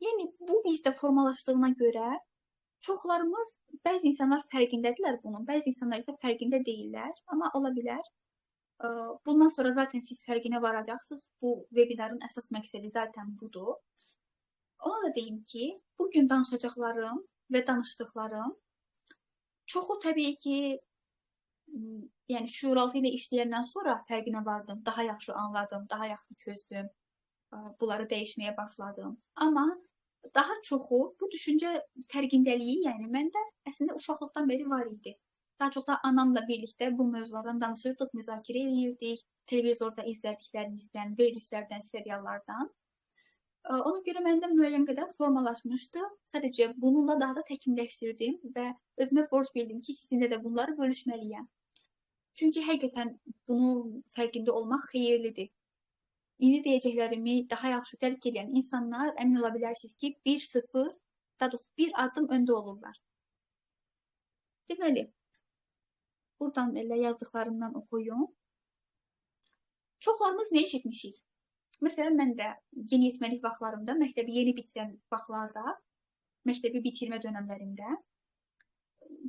Yəni, bu bizdə formalaşdığına görə çoxlarımız, bəzi insanlar fərqindədirlər bunun, bəzi insanlar isə fərqində deyirlər. Amma ola bilər, bundan sonra zaten siz fərqinə varacaqsınız. Bu webinarın əsas məqsədi zaten budur. Ona da deyim ki, bugün danışacaqlarım və danışdıqlarım çoxu təbii ki, yəni şuuraltı ilə işləyəndən sonra fərqinə vardım, daha yaxşı anladım, daha yaxşı çözdüm, bunları dəyişməyə başladım. Amma daha çoxu bu düşüncə fərqindəliyi, yəni məndə əslində uşaqlıqdan bəri var idi. Daha çox da anamla birlikdə bu mövzulardan danışırdıq, müzakirə edirdik, televizorda izlədiklərimizdən, verilişlərdən, seriallardan. Ona görə məndə müəyyən qədər formalaşmışdı. Sadəcə bununla daha da təkmilləşdirdim və özümə borc bildim ki, sizinlə də bunları bölüşməliyəm. Çünki həqiqətən bunun fərqində olmaq xeyirlidir. İndi deyəcəklərimi daha yaxşı dərk edən insanlar əmin ola bilərsiniz ki, daha doğrusu bir addım öndə olurlar. Deməli, buradan elə yazdıqlarımdan oxuyun. Çoxlarımız nə eşitmişik? Məsələn, mən də yeniyetməlik vaxtlarımda, məktəbi yeni bitirən vaxtlarda, məktəbi bitirmə dönəmlərində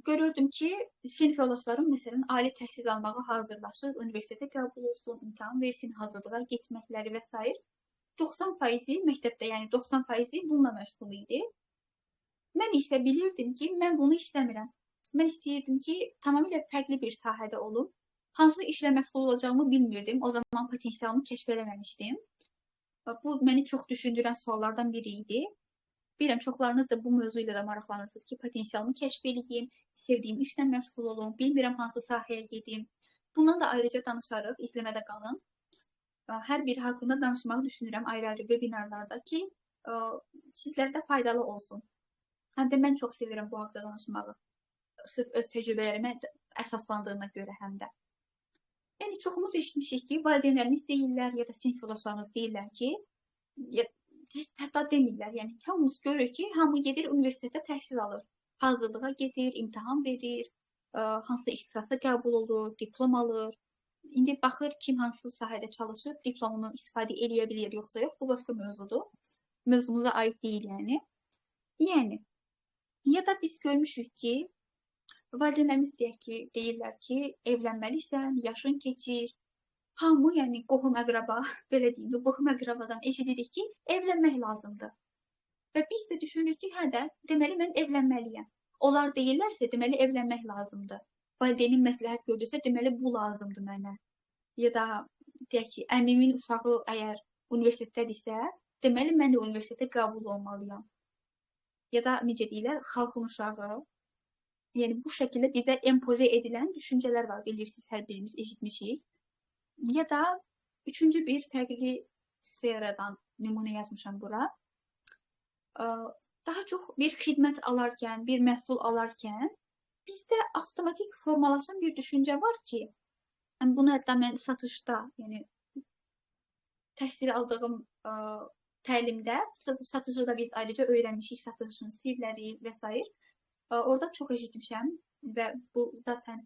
görürdüm ki, sinif yoldaşlarım məsələn, ali təhsil almağa hazırlaşır, universitetə qəbul olsun, imtahan versin, hazırlığa getməkləri və s. 90% məktəbdə, yəni 90% bununla məşğul idi. Mən isə bilirdim ki, mən bunu istəmirəm. Mən istəyirdim ki, tamamilə fərqli bir sahədə olum. Hansı işlə məşğul olacağımı bilmirdim. O zaman potensialımı kəşf eləməmişdim. Bu, məni çox düşündürən suallardan biri idi. Bilirəm, çoxlarınız da bu mövzu ilə də maraqlanırsınız ki, potensialımı kəşf edeyim, sevdiyim işlə məşğul olum, bilmirəm hansı sahəyə gedim. Bundan da ayrıca danışarıq, izləmədə qalın. Hər biri haqqında danışmağı düşünürəm ayrı-ayrı webinarlarda ki, sizlərdə faydalı olsun. Həm də mən çox sevirəm bu haqda danışmağı. Sırf öz təcrübələrimə əsaslandığına görə həm də. Yəni, çoxumuz eşitmişik ki, valideynlərimiz deyirlər ya da sinif yoldaşlarımız deyirlər ki, hətta demirlər, yəni hamımız görür ki, hamı gedir universitetdə təhsil alır. Hazırlığa gedir, imtahan verir, hansısa ixtisasa qəbul olur, diplom alır. İndi baxır kim hansı sahədə çalışıb, diplomunu istifadə edə bilir, yoxsa yox, bu başqa mövzudur. Mövzumuza aid deyil, yəni. Yəni, ya da biz görmüşük ki, valideynlərimiz deyirlər ki, evlənməlisən, yaşın keçir. Hamı, yəni qohum əqraba, belə deyim, qohum əqrabadan eşidirik ki, evlənmək lazımdır. Və biz də düşünürük ki, hə də, deməli mən evlənməliyəm. Onlar deyirlərsə, deməli evlənmək lazımdır. Valideynin məsləhət gördüsə, deməli bu lazımdır mənə. Ya da deyək ki, əmimin uşağı əgər universitetdədirsə, deməli mən də universitetə qəbul olmalıyam. Ya da necə deyirlər, xalqın uşağı. Yəni bu şəkildə bizə empoze edilən düşüncələr var, bilirsiniz, hər birimiz eşitmişik. Ya da üçüncü bir fərqli sferadan nümunə yazmışam bura. Daha çox bir xidmət alarkən, bir məhsul alarkən bizdə avtomatik formalaşan bir düşüncə var ki, bunu hətta mən satışda, yəni təhsil aldığım təlimdə, satıcıda biz ayrıca öyrənmişik satışın sirləri və s. Orada çox eşitmişəm və bu zaten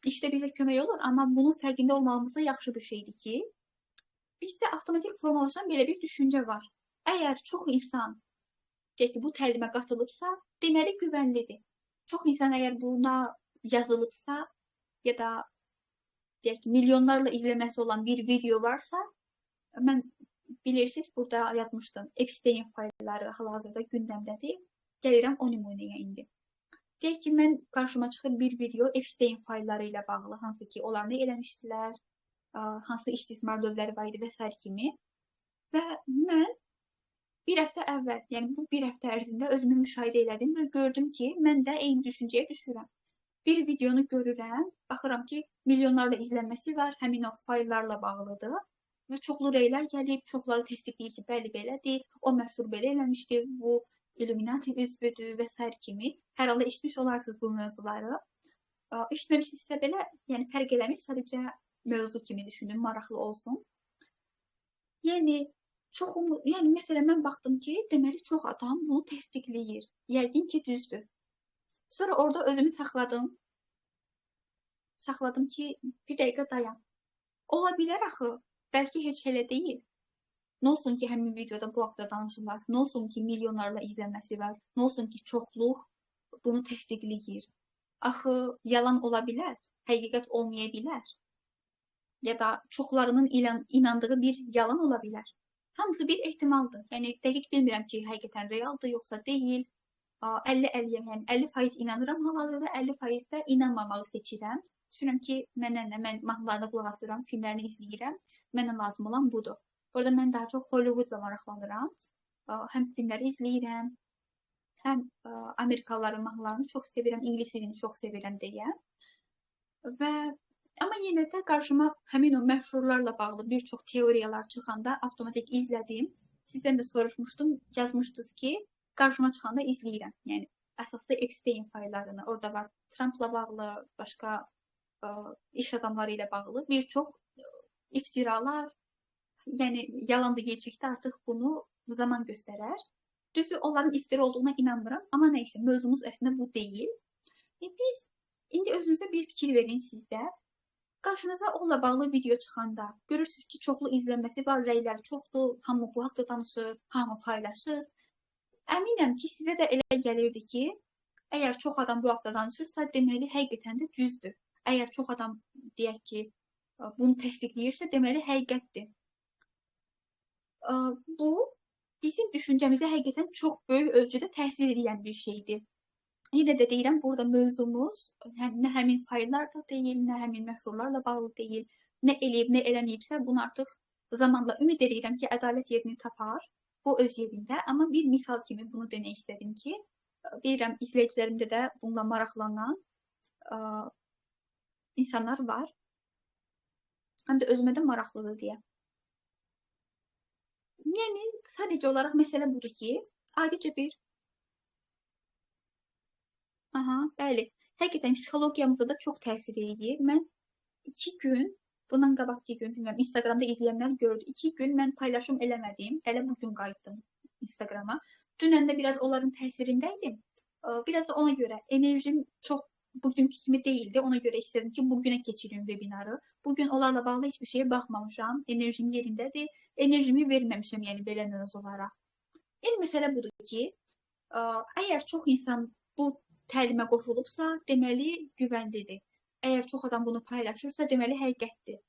işdə bizə kömək olur, amma bunun fərqində olmağımız da yaxşı bir şeydir ki, bizdə avtomatik formalaşan belə bir düşüncə var. Əgər çox insan deyək ki, bu təlimə qatılıbsa, deməli güvənlidir. Çox insan əgər buna yazılıbsa ya da deyək ki, milyonlarla izləməsi olan bir video varsa, mən bilirsiniz, burada yazmışdım. Epstein faylları hal-hazırda gündəmdədir. Gəlirəm o nümunəyə indi. Deyək ki, mən qarşıma çıxır bir video Epstein faylları ilə bağlı, hansı ki, onlar nə eləmişdilər, hansı istismar növləri var idi və s. kimi. Və mən bir həftə əvvəl, yəni bu bir həftə ərzində özümü müşahidə elədim və gördüm ki, mən də eyni düşüncəyə düşürəm. Bir videonu görürəm, baxıram ki, milyonlarla izlənməsi var, həmin o fayllarla bağlıdır və çoxlu reylər gəlib, çoxları təsdiqləyir ki, bəli belədir, o məşhur belə eləmişdir, bu Illuminati üzvüdür və s. kimi. Hər halda eşitmiş olarsınız bu mövzuları. Eşitməmişsinizsə belə, yəni fərq eləmir, sadəcə mövzu kimi düşünün, maraqlı olsun. Yəni, məsələn, mən baxdım ki, deməli, çox adam bunu təsdiqləyir. Yəqin ki, düzdür. Sonra orada özümü saxladım ki, bir dəqiqə dayan. Ola bilər axı, bəlkə heç elə deyil. Nə olsun ki, həmin videoda bu haqda danışırlar. Nə olsun ki, milyonlarla izlənməsi var. Nə olsun ki, çoxluq bunu təsdiqləyir. Axı, yalan ola bilər, həqiqət olmaya bilər. Ya da çoxlarının inandığı bir yalan ola bilər. Hamısı bir ehtimaldır. Yəni, dəqiq bilmirəm ki, həqiqətən realdır, yoxsa deyil. 50-50, yəni 50% inanıram hal-hazırda, 50% də inanmamağı seçirəm. Düşünürəm ki, mən mahnılarına qulaq asıram, filmlərini izləyirəm. Mənə lazım olan budur. Orada mən daha çox Hollywoodla maraqlanıram. Həm filmləri izləyirəm, həm Amerikalıların mahnılarını çox sevirəm, ingilis dilini çox sevirəm deyə. Amma yenə də qarşıma həmin o məşhurlarla bağlı bir çox teoriyalar çıxanda avtomatik izlədim. Sizdən də soruşmuşdum, yazmışdınız ki, qarşıma çıxanda izləyirəm. Yəni, əsasda Epstein fayllarını, orada var Trumpla bağlı, başqa iş adamları ilə bağlı bir çox iftiralar, yəni yalan da gerçəkdə artıq bunu zaman göstərər. Düzü, onların iftira olduğuna inanmıram, amma neysə, mövzumuz əslində bu deyil. Biz indi özünüzə bir fikir verin sizdə. Qarşınıza onunla bağlı video çıxanda görürsünüz ki, çoxlu izlənməsi var, rəyləri çoxdur, hamı bu haqda danışır, hamı paylaşır. Əminəm ki, sizə də elə gəlirdi ki, əgər çox adam bu haqda danışırsa, deməli, həqiqətən də düzdür. Əgər çox adam deyək ki, bunu təsdiqləyirsə, deməli, həqiqətdir. Bu, bizim düşüncəmizə həqiqətən çox böyük ölçüdə təsir edən bir şeydir. Yenə də deyirəm, burada mövzumuz nə həmin fayllar da deyil, nə həmin məşhurlarla bağlı deyil, nə eləyib, nə eləməyibsə, bunu artıq zamanla ümid edirəm ki, ədalət yerini tapar, bu öz yerində. Amma bir misal kimi bunu demək istədim ki, bilirəm, izləyicilərimdə də bununla maraqlanan insanlar var. Həm də özümə də maraqlıdır deyə. Yəni, sadəcə olaraq məsələ budur ki, adicə bir... Bəli, həqiqətən psixologiyamıza da çox təsir edir. Mən 2 gün, bundan qabaqki gün, bilmirəm, Instagramda izləyənlər gördü. 2 gün mən paylaşım eləmədim, hələ bugün qayıtdım Instagrama. Dünən də biraz onların təsirindəydim. Biraz da ona görə enerjim çox bugünkü kimi deyildi. Ona görə istədim ki, bugünə keçirim webinarı. Bugün onlarla bağlı heç bir şeye baxmamışam. Enerjim yerindədir. Enerjimi verməmişəm, yəni belə mövzulara. Yəni, məsələ budur ki, əgər çox insan bu təlimə qoşulubsa, deməli güvənlidir. Əgər çox adam bunu paylaşırsa, deməli həqiqətdir.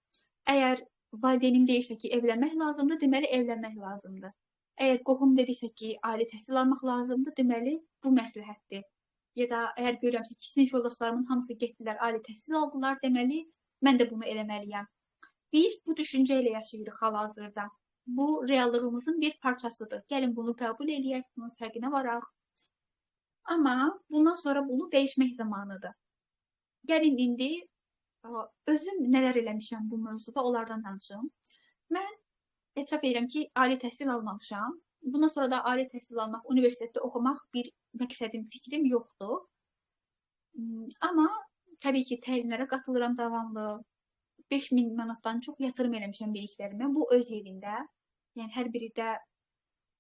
Əgər valideynim deyirsə ki, evlənmək lazımdır, deməli evlənmək lazımdır. Əgər qohum dediysə ki, ali təhsil almaq lazımdır, deməli bu məsləhətdir. Ya da əgər görürəmsə ki, sinif yoldaşlarımın hamısı getdilər, ali təhsil aldılar, deməli mən də bunu eləməliyəm. Biz bu düşüncə ilə yaşayırıq hal-hazırda. Bu, reallığımızın bir parçasıdır. Gəlin bunu qəbul eləyək, bunun fərqinə varaq. Amma bundan sonra bunu dəyişmək zamanıdır. Gəlin indi özüm nələr eləmişəm bu mövzuda, onlardan danışım. Mən etiraf edirəm ki, ali təhsil almamışam. Bundan sonra da ali təhsil almaq, universitetdə oxumaq bir məqsədim, fikrim yoxdur. Amma təbii ki, təlimlərə qatılıram davamlı. 5000 manatdan çox yatırım eləmişəm biliklərimə. Bu öz yerində. Yəni hər biri də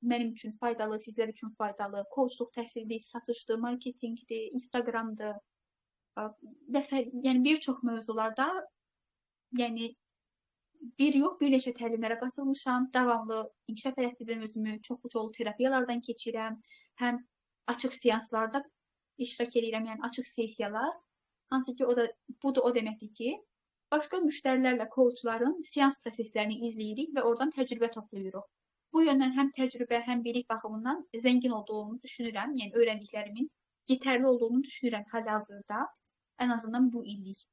mənim üçün faydalı, sizlər üçün faydalı. Coachluq təhsildir, satışdır, marketinqdir, Instagramdır və yəni bir çox mövzularda yəni bir yox, bir neçə təlimlərə qatılmışam. Davamlı inkişaf elətdirirəm özümü. Çoxlu terapiyalardan keçirəm. Həm açıq seanslarda iştirak edirəm, yəni açıq sessiyalar. Hansı ki, bu da o deməkdir ki, başqa müştərilərlə coachların seans proseslərini izləyirik və oradan təcrübə toplayırıq. Bu yöndən həm təcrübə, həm bilik baxımından zəngin olduğumu düşünürəm. Yəni öyrəndiklərimin yetərli olduğunu düşünürəm hal-hazırda. Ən azından bu illik.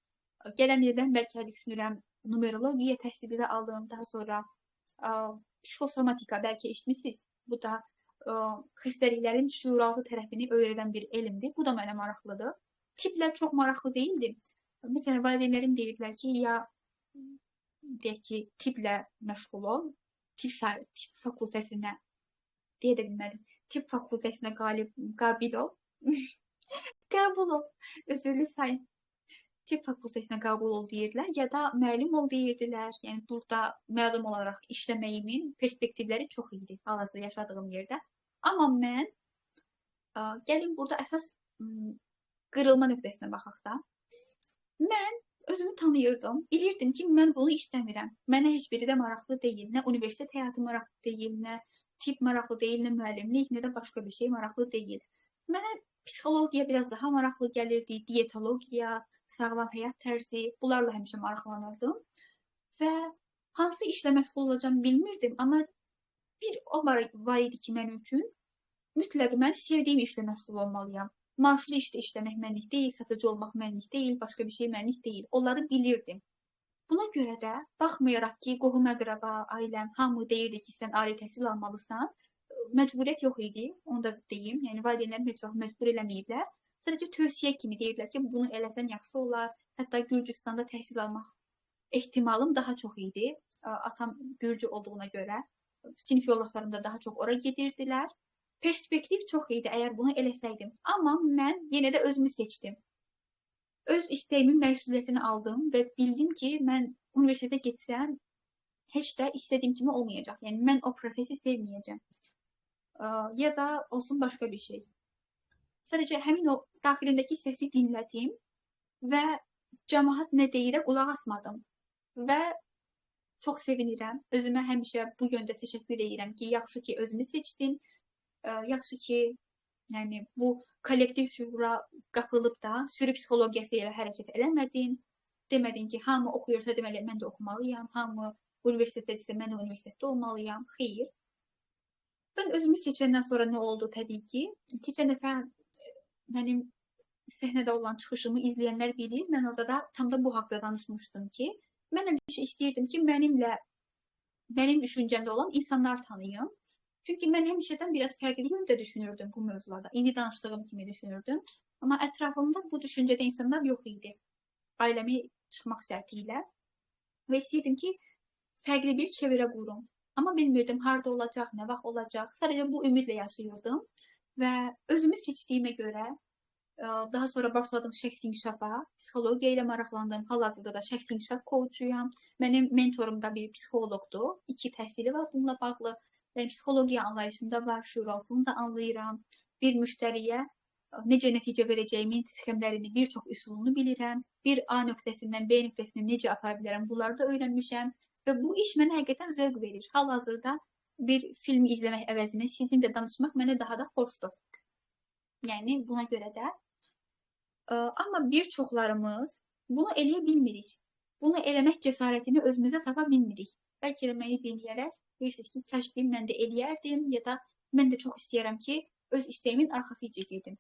Gələn ildən bəlkə düşünürəm numerologiya təhsili də aldım. Daha sonra psixosomatika bəlkə eşitmisiniz. Bu da xəstəliklərin şüuraltı tərəfini öyrədən bir elmdir. Bu da mənə maraqlıdır. Tiplər çox maraqlı deyildi. Məsələn, valideynlərim deyirlər ki, ya deyək ki, tiplə məşğul ol, tip fakültəsinə deyə də bilmədim. Tip fakültəsinə qabil ol. Qəbul ol. Özürlü sayın. Tip fakültəsinə qəbul ol deyirdilər, ya da müəllim ol deyirdilər. Yəni burada müəllim olaraq işləməyimin perspektivləri çox idi hal-hazırda yaşadığım yerdə. Amma mən gəlin burada əsas qırılma nöqtəsinə baxaq da. Mən özümü tanıyırdım. Bilirdim ki, mən bunu istəmirəm. Mənə heç biri də maraqlı deyil. Nə universitet həyatı maraqlı deyil, nə tip maraqlı deyil, nə müəllimlik, nə də başqa bir şey maraqlı deyil. Mənə psixologiya biraz daha maraqlı gəlirdi, diyetologiya, sağlam həyat tərzi, bunlarla həmişə maraqlanırdım. Və hansı işlə məşğul olacağım bilmirdim, amma bir o var idi ki, mənim üçün mütləq mən sevdiyim işlə məşğul olmalıyam. Maaşlı işdə işləmək mənlik deyil, satıcı olmaq mənlik deyil, başqa bir şey mənlik deyil. Onları bilirdim. Buna görə də baxmayaraq ki, qohum-əqrəba, ailəm, hamı deyirdi ki, sən ali təhsil almalısan, məcburiyyət yox idi, onu da deyim. Yəni valideynlərim heç vaxt məcbur eləməyiblər. Sadəcə tövsiyə kimi deyirlər ki, bunu eləsən yaxşı olar. Hətta Gürcüstanda təhsil almaq ehtimalım daha çox idi. Atam Gürcü olduğuna görə sinif yoldaşlarım da daha çox ora gedirdilər. Perspektiv çox idi əgər bunu eləsəydim. Amma mən yenə də özümü seçdim. Öz istəyimin məsuliyyətini aldım və bildim ki, mən universitetə getsəm heç də istədiyim kimi olmayacaq. Yəni mən o prosesi sevməyəcəm. Ya da olsun başqa bir şey. Sadəcə həmin o daxilindəki səsi dinlədim və cəmaət nə deyirə qulaq asmadım. Və çox sevinirəm. Özümə həmişə bu yöndə təşəkkür edirəm ki, yaxşı ki, özümü seçdim. Yaxşı ki, yəni bu kollektiv şüura qapılıb da sürü psixologiyası ilə hərəkət eləmədin. Demədin ki, hamı oxuyursa deməli mən də oxumalıyam, hamı universitetdədirsə mən də universitetdə olmalıyam. Xeyr. Mən özümü seçəndən sonra nə oldu təbii ki? Keçən dəfə mənim səhnədə olan çıxışımı izləyənlər bilir. Mən orada da tam da bu haqda danışmışdım ki, mən həmişə istəyirdim ki, mənim düşüncəmdə olan insanlar tanıyım. Çünki mən həmişədən biraz fərqli yöndə düşünürdüm bu mövzularda. İndi danışdığım kimi düşünürdüm. Amma ətrafımda bu düşüncədə insanlar yox idi. Ailəmi çıxmaq şərti ilə. Və istəyirdim ki, fərqli bir çevrə qurum. Amma bilmirdim harda olacaq, nə vaxt olacaq. Sadəcə bu ümidlə yaşayırdım. Və özümü seçdiyimə görə daha sonra başladım şəxsi inkişafa. Psixologiya ilə maraqlandım. Hal-hazırda da şəxsi inkişaf coachuyam. Mənim mentorum da bir psixoloqdur. 2 təhsili var bununla bağlı. Mənim psixologiya anlayışımda var, şüuraltını da anlayıram. Bir müştəriyə necə nəticə verəcəyimin sxemlərini, bir çox üsulunu bilirəm. Bir A nöqtəsindən B nöqtəsinə necə apara bilərəm, bunları da öyrənmişəm. Və bu iş mənə həqiqətən zövq verir. Hal-hazırda bir film izləmək əvəzinə sizinlə danışmaq mənə daha da xoşdur. Yəni buna görə də. Amma bir çoxlarımız bunu eləyə bilmirik. Bunu eləmək cəsarətini özümüzə tapa bilmirik. Bəlkə də məni dinləyərək bilirsiniz ki, kəşfi mən də eləyərdim ya da mən də çox istəyirəm ki, öz istəyimin arxasıca gedim.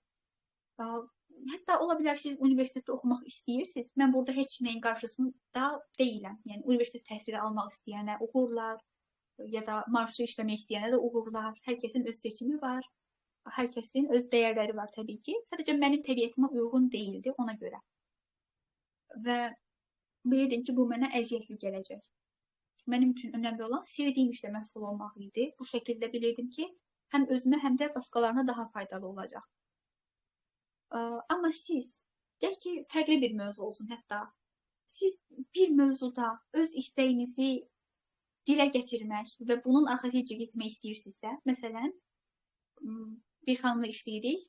Hətta ola bilər siz universitetdə oxumaq istəyirsiniz. Mən burada heç nəyin qarşısında deyiləm. Yəni universitet təhsili almaq istəyənə uğurlar ya da maaşlı işləmək istəyənə də uğurlar. Hər kəsin öz seçimi var. Hər kəsin öz dəyərləri var təbii ki. Sadəcə mənim təbiətimə uyğun deyildi ona görə. Və bilirdim ki, bu mənə əziyyətli gələcək. mənim üçün önəmli olan sevdiyim işlə məşğul olmaq idi. Bu şəkildə bilirdim ki, həm özümə, həm də başqalarına daha faydalı olacaq. Amma siz, deyək ki, fərqli bir mövzu olsun hətta. Siz bir mövzuda öz istəyinizi dilə gətirmək və bunun arxasınca getmək istəyirsinizsə, məsələn, bir xanımla işləyirik,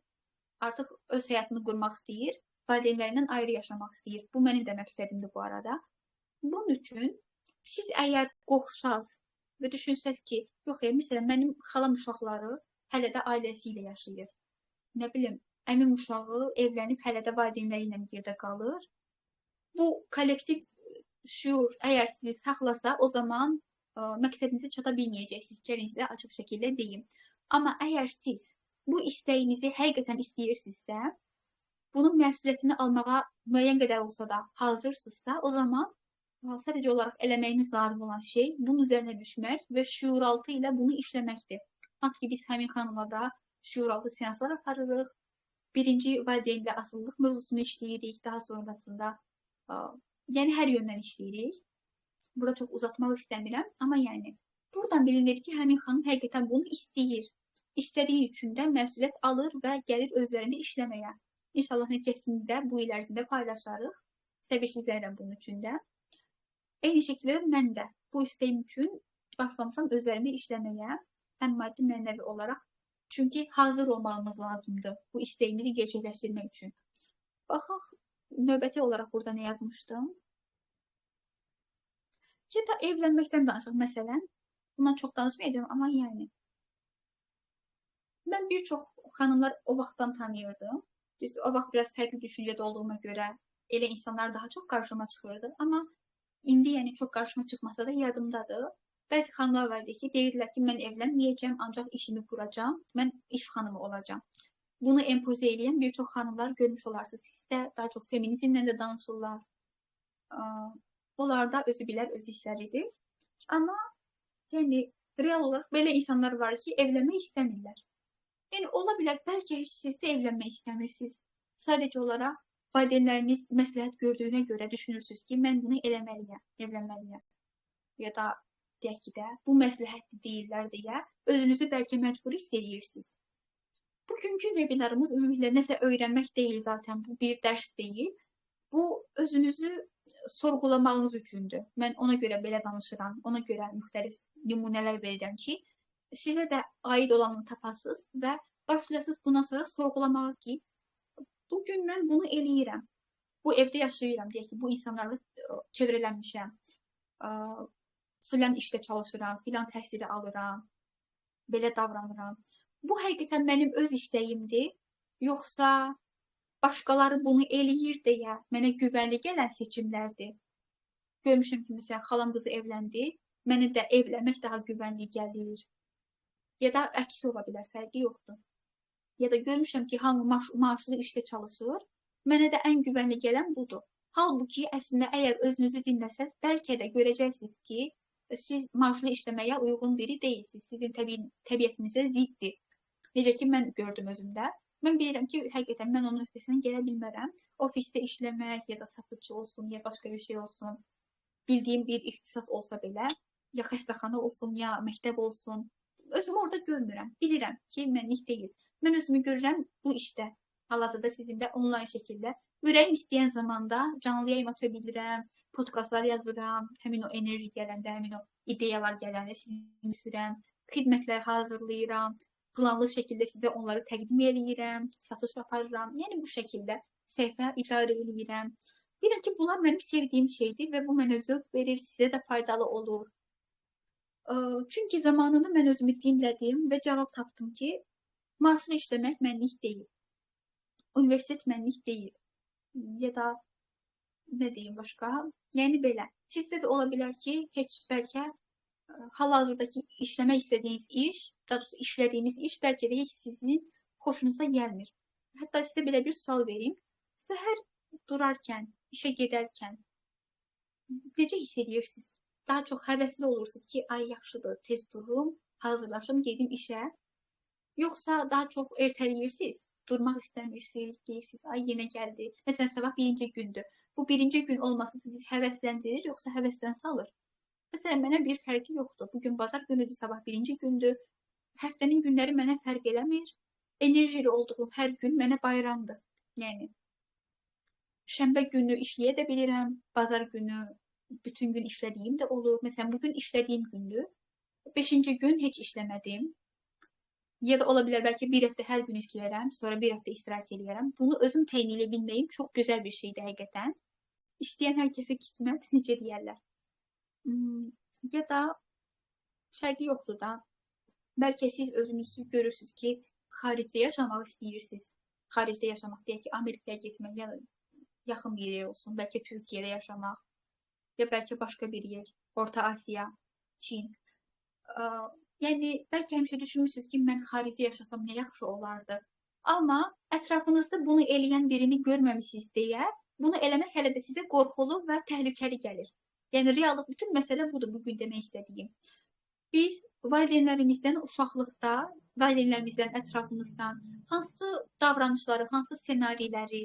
artıq öz həyatını qurmaq istəyir, valideynlərindən ayrı yaşamaq istəyir. Bu mənim də məqsədimdir bu arada. Bunun üçün siz əgər qorxsaz və düşünsəz ki, yox, məsələn, mənim xalam uşaqları hələ də ailəsi ilə yaşayır. Nə bilim, əmim uşağı evlənib hələ də valideynləri ilə yerdə qalır. Bu kollektiv şuur əgər sizi saxlasa, o zaman məqsədinizə çata bilməyəcəksiniz. Gəlin sizə açıq şəkildə deyim. Amma əgər siz bu istəyinizi həqiqətən istəyirsinizsə, bunun məsuliyyətini almağa müəyyən qədər olsa da hazırsınızsa, o zaman sadəcə olaraq eləməyiniz lazım olan şey bunun üzərinə düşmək və şuuraltı ilə bunu işləməkdir. Hansı ki, biz həmin xanımlarda şuuraltı seanslar aparırıq. Birinci valideynlə asılılıq mövzusunu işləyirik, daha sonrasında yəni hər yöndən işləyirik. Burada çox uzatmaq istəmirəm, amma yəni buradan bilinir ki, həmin xanım həqiqətən bunu istəyir. İstədiyi üçün də məsuliyyət alır və gəlir özlərində işləməyə. İnşallah nəticəsini də bu il ərzində paylaşarıq. Səbirsizlənirəm bunun üçün də. Eyni şəkildə mən də bu istəyim üçün başlamışam özlərimdə işləməyə, həm maddi mənəvi olaraq. Çünki hazır olmağımız lazımdır bu istəyimizi gerçəkləşdirmək üçün. Baxaq, növbəti olaraq burada nə yazmışdım? Ya da evlənməkdən danışaq, məsələn. Bundan çox danışmayacağım, amma yəni. Mən bir çox xanımlar o vaxtdan tanıyırdım. Düzdür, o vaxt biraz fərqli düşüncədə olduğuma görə elə insanlar daha çox qarşıma çıxırdı. Amma indi yəni çox qarşıma çıxmasa da yadımdadır. Bəzi xanımlar var idi ki, deyirdilər ki, mən evlənməyəcəm, ancaq işimi quracam, mən iş xanımı olacam. Bunu empoze edən bir çox xanımlar görmüş olarsınız. Sizdə daha çox feminizmlə də danışırlar. Onlar da özü bilər, öz işləridir. Amma yəni real olaraq belə insanlar var ki, evlənmək istəmirlər. Yəni ola bilər, bəlkə heç siz də evlənmək istəmirsiniz. Sadəcə olaraq valideynləriniz məsləhət gördüyünə görə düşünürsünüz ki, mən bunu eləməliyəm, evlənməliyəm. Ya da deyək ki də, bu məsləhətli deyirlər deyə özünüzü bəlkə məcbur hiss edirsiniz. Bugünkü webinarımız ümumiyyətlə nəsə öyrənmək deyil zaten, bu bir dərs deyil. Bu özünüzü sorğulamağınız üçündür. Mən ona görə belə danışıram, ona görə müxtəlif nümunələr verirəm ki, sizə də aid olanını tapasınız və başlayasınız bundan sonra sorğulamağa ki, bugün mən bunu eləyirəm. Bu evdə yaşayıram, deyək ki, bu insanlarla çevrələnmişəm. Filan işdə çalışıram, filan təhsili alıram, belə davranıram. Bu həqiqətən mənim öz istəyimdir, yoxsa başqaları bunu eləyir deyə mənə güvənli gələn seçimlərdir. Görmüşəm ki, məsələn, xalam qızı evləndi, mənə də evlənmək daha güvənli gəlir. Ya da əksi ola bilər, fərqi yoxdur. Ya da görmüşəm ki, hamı maaşlı işdə çalışır, mənə də ən güvənli gələn budur. Halbuki, əslində, əgər özünüzü dinləsəz, bəlkə də görəcəksiniz ki, siz maaşlı işləməyə uyğun biri deyilsiniz. Sizin təbiətinizə ziddir. Necə ki, mən gördüm özümdə. Mən bilirəm ki, həqiqətən mən onun öhdəsindən gələ bilmərəm. Ofisdə işləmək, ya da satıcı olsun, ya başqa bir şey olsun, bildiyim bir ixtisas olsa belə, ya xəstəxana olsun, ya məktəb olsun, özümü orada görmürəm. Bilirəm ki, mənlik deyil. Mən özümü görürəm bu işdə. Hal-hazırda sizinlə onlayn şəkildə. Ürəyim istəyən zamanda canlı yayım aça bilirəm, podkastlar yazıram, həmin o enerji gələndə, həmin o ideyalar gələndə sizin sürəm, xidmətlər hazırlayıram, planlı şəkildə sizə onları təqdim edirəm, satış aparıram. Yəni bu şəkildə səhifə idarə edirəm. Bilirəm ki, bunlar mənim sevdiyim şeydir və bu mənə zövq verir, sizə də faydalı olur. Çünki zamanında mən özümü dinlədim və cavab tapdım ki, maaşlı işləmək mənlik deyil. Universitet mənlik deyil. Ya da nə deyim başqa? Yəni belə. Sizdə də ola bilər ki, heç bəlkə hal-hazırdakı işləmək istədiyiniz iş, daha doğrusu işlədiyiniz iş bəlkə də heç sizin xoşunuza gəlmir. Hətta sizə belə bir sual vereyim. Səhər durarkən, işə gedərkən necə hiss edirsiniz? Daha çox həvəsli olursunuz ki, ay yaxşıdır, tez durum, hazırlaşım, gedim işə. Yoxsa daha çox ertələyirsiniz, durmaq istəmirsiniz, deyirsiniz, ay yenə gəldi. Məsələn, sabah birinci gündür. Bu birinci gün olması sizi həvəsləndirir, yoxsa həvəsdən salır? Məsələn, mənə bir fərqi yoxdur. Bugün bazar günüdür, sabah birinci gündür. Həftənin günləri mənə fərq eləmir. Enerjili olduğum hər gün mənə bayramdır. Yəni, şənbə günü işləyə də bilirəm, bazar günü bütün gün işlədiyim də olur. Məsələn, bugün işlədiyim gündür. 5-ci gün heç işləmədim. Ya da ola bilər bəlkə bir həftə hər gün işləyərəm, sonra bir həftə istirahət eləyərəm. Bunu özüm təyin edə bilməyim çox gözəl bir şeydir həqiqətən. İstəyən hər kəsə qismət, necə deyərlər. Ya da fərqi yoxdur da. Bəlkə siz özünüzü görürsünüz ki, xaricdə yaşamaq istəyirsiniz. Xaricdə yaşamaq deyək ki, Amerikaya getmək ya da yaxın bir yer olsun. Bəlkə Türkiyədə yaşamaq ya bəlkə başqa bir yer. Orta Asiya, Çin. Yəni, bəlkə həmişə düşünmürsünüz ki, mən xaricdə yaşasam nə yaxşı olardı. Amma ətrafınızda bunu eləyən birini görməmisiniz deyə, bunu eləmək hələ də sizə qorxulu və təhlükəli gəlir. Yəni, reallıq bütün məsələ budur bugün demək istədiyim. Biz valideynlərimizdən uşaqlıqda, valideynlərimizdən, ətrafımızdan hansı davranışları, hansı ssenariləri,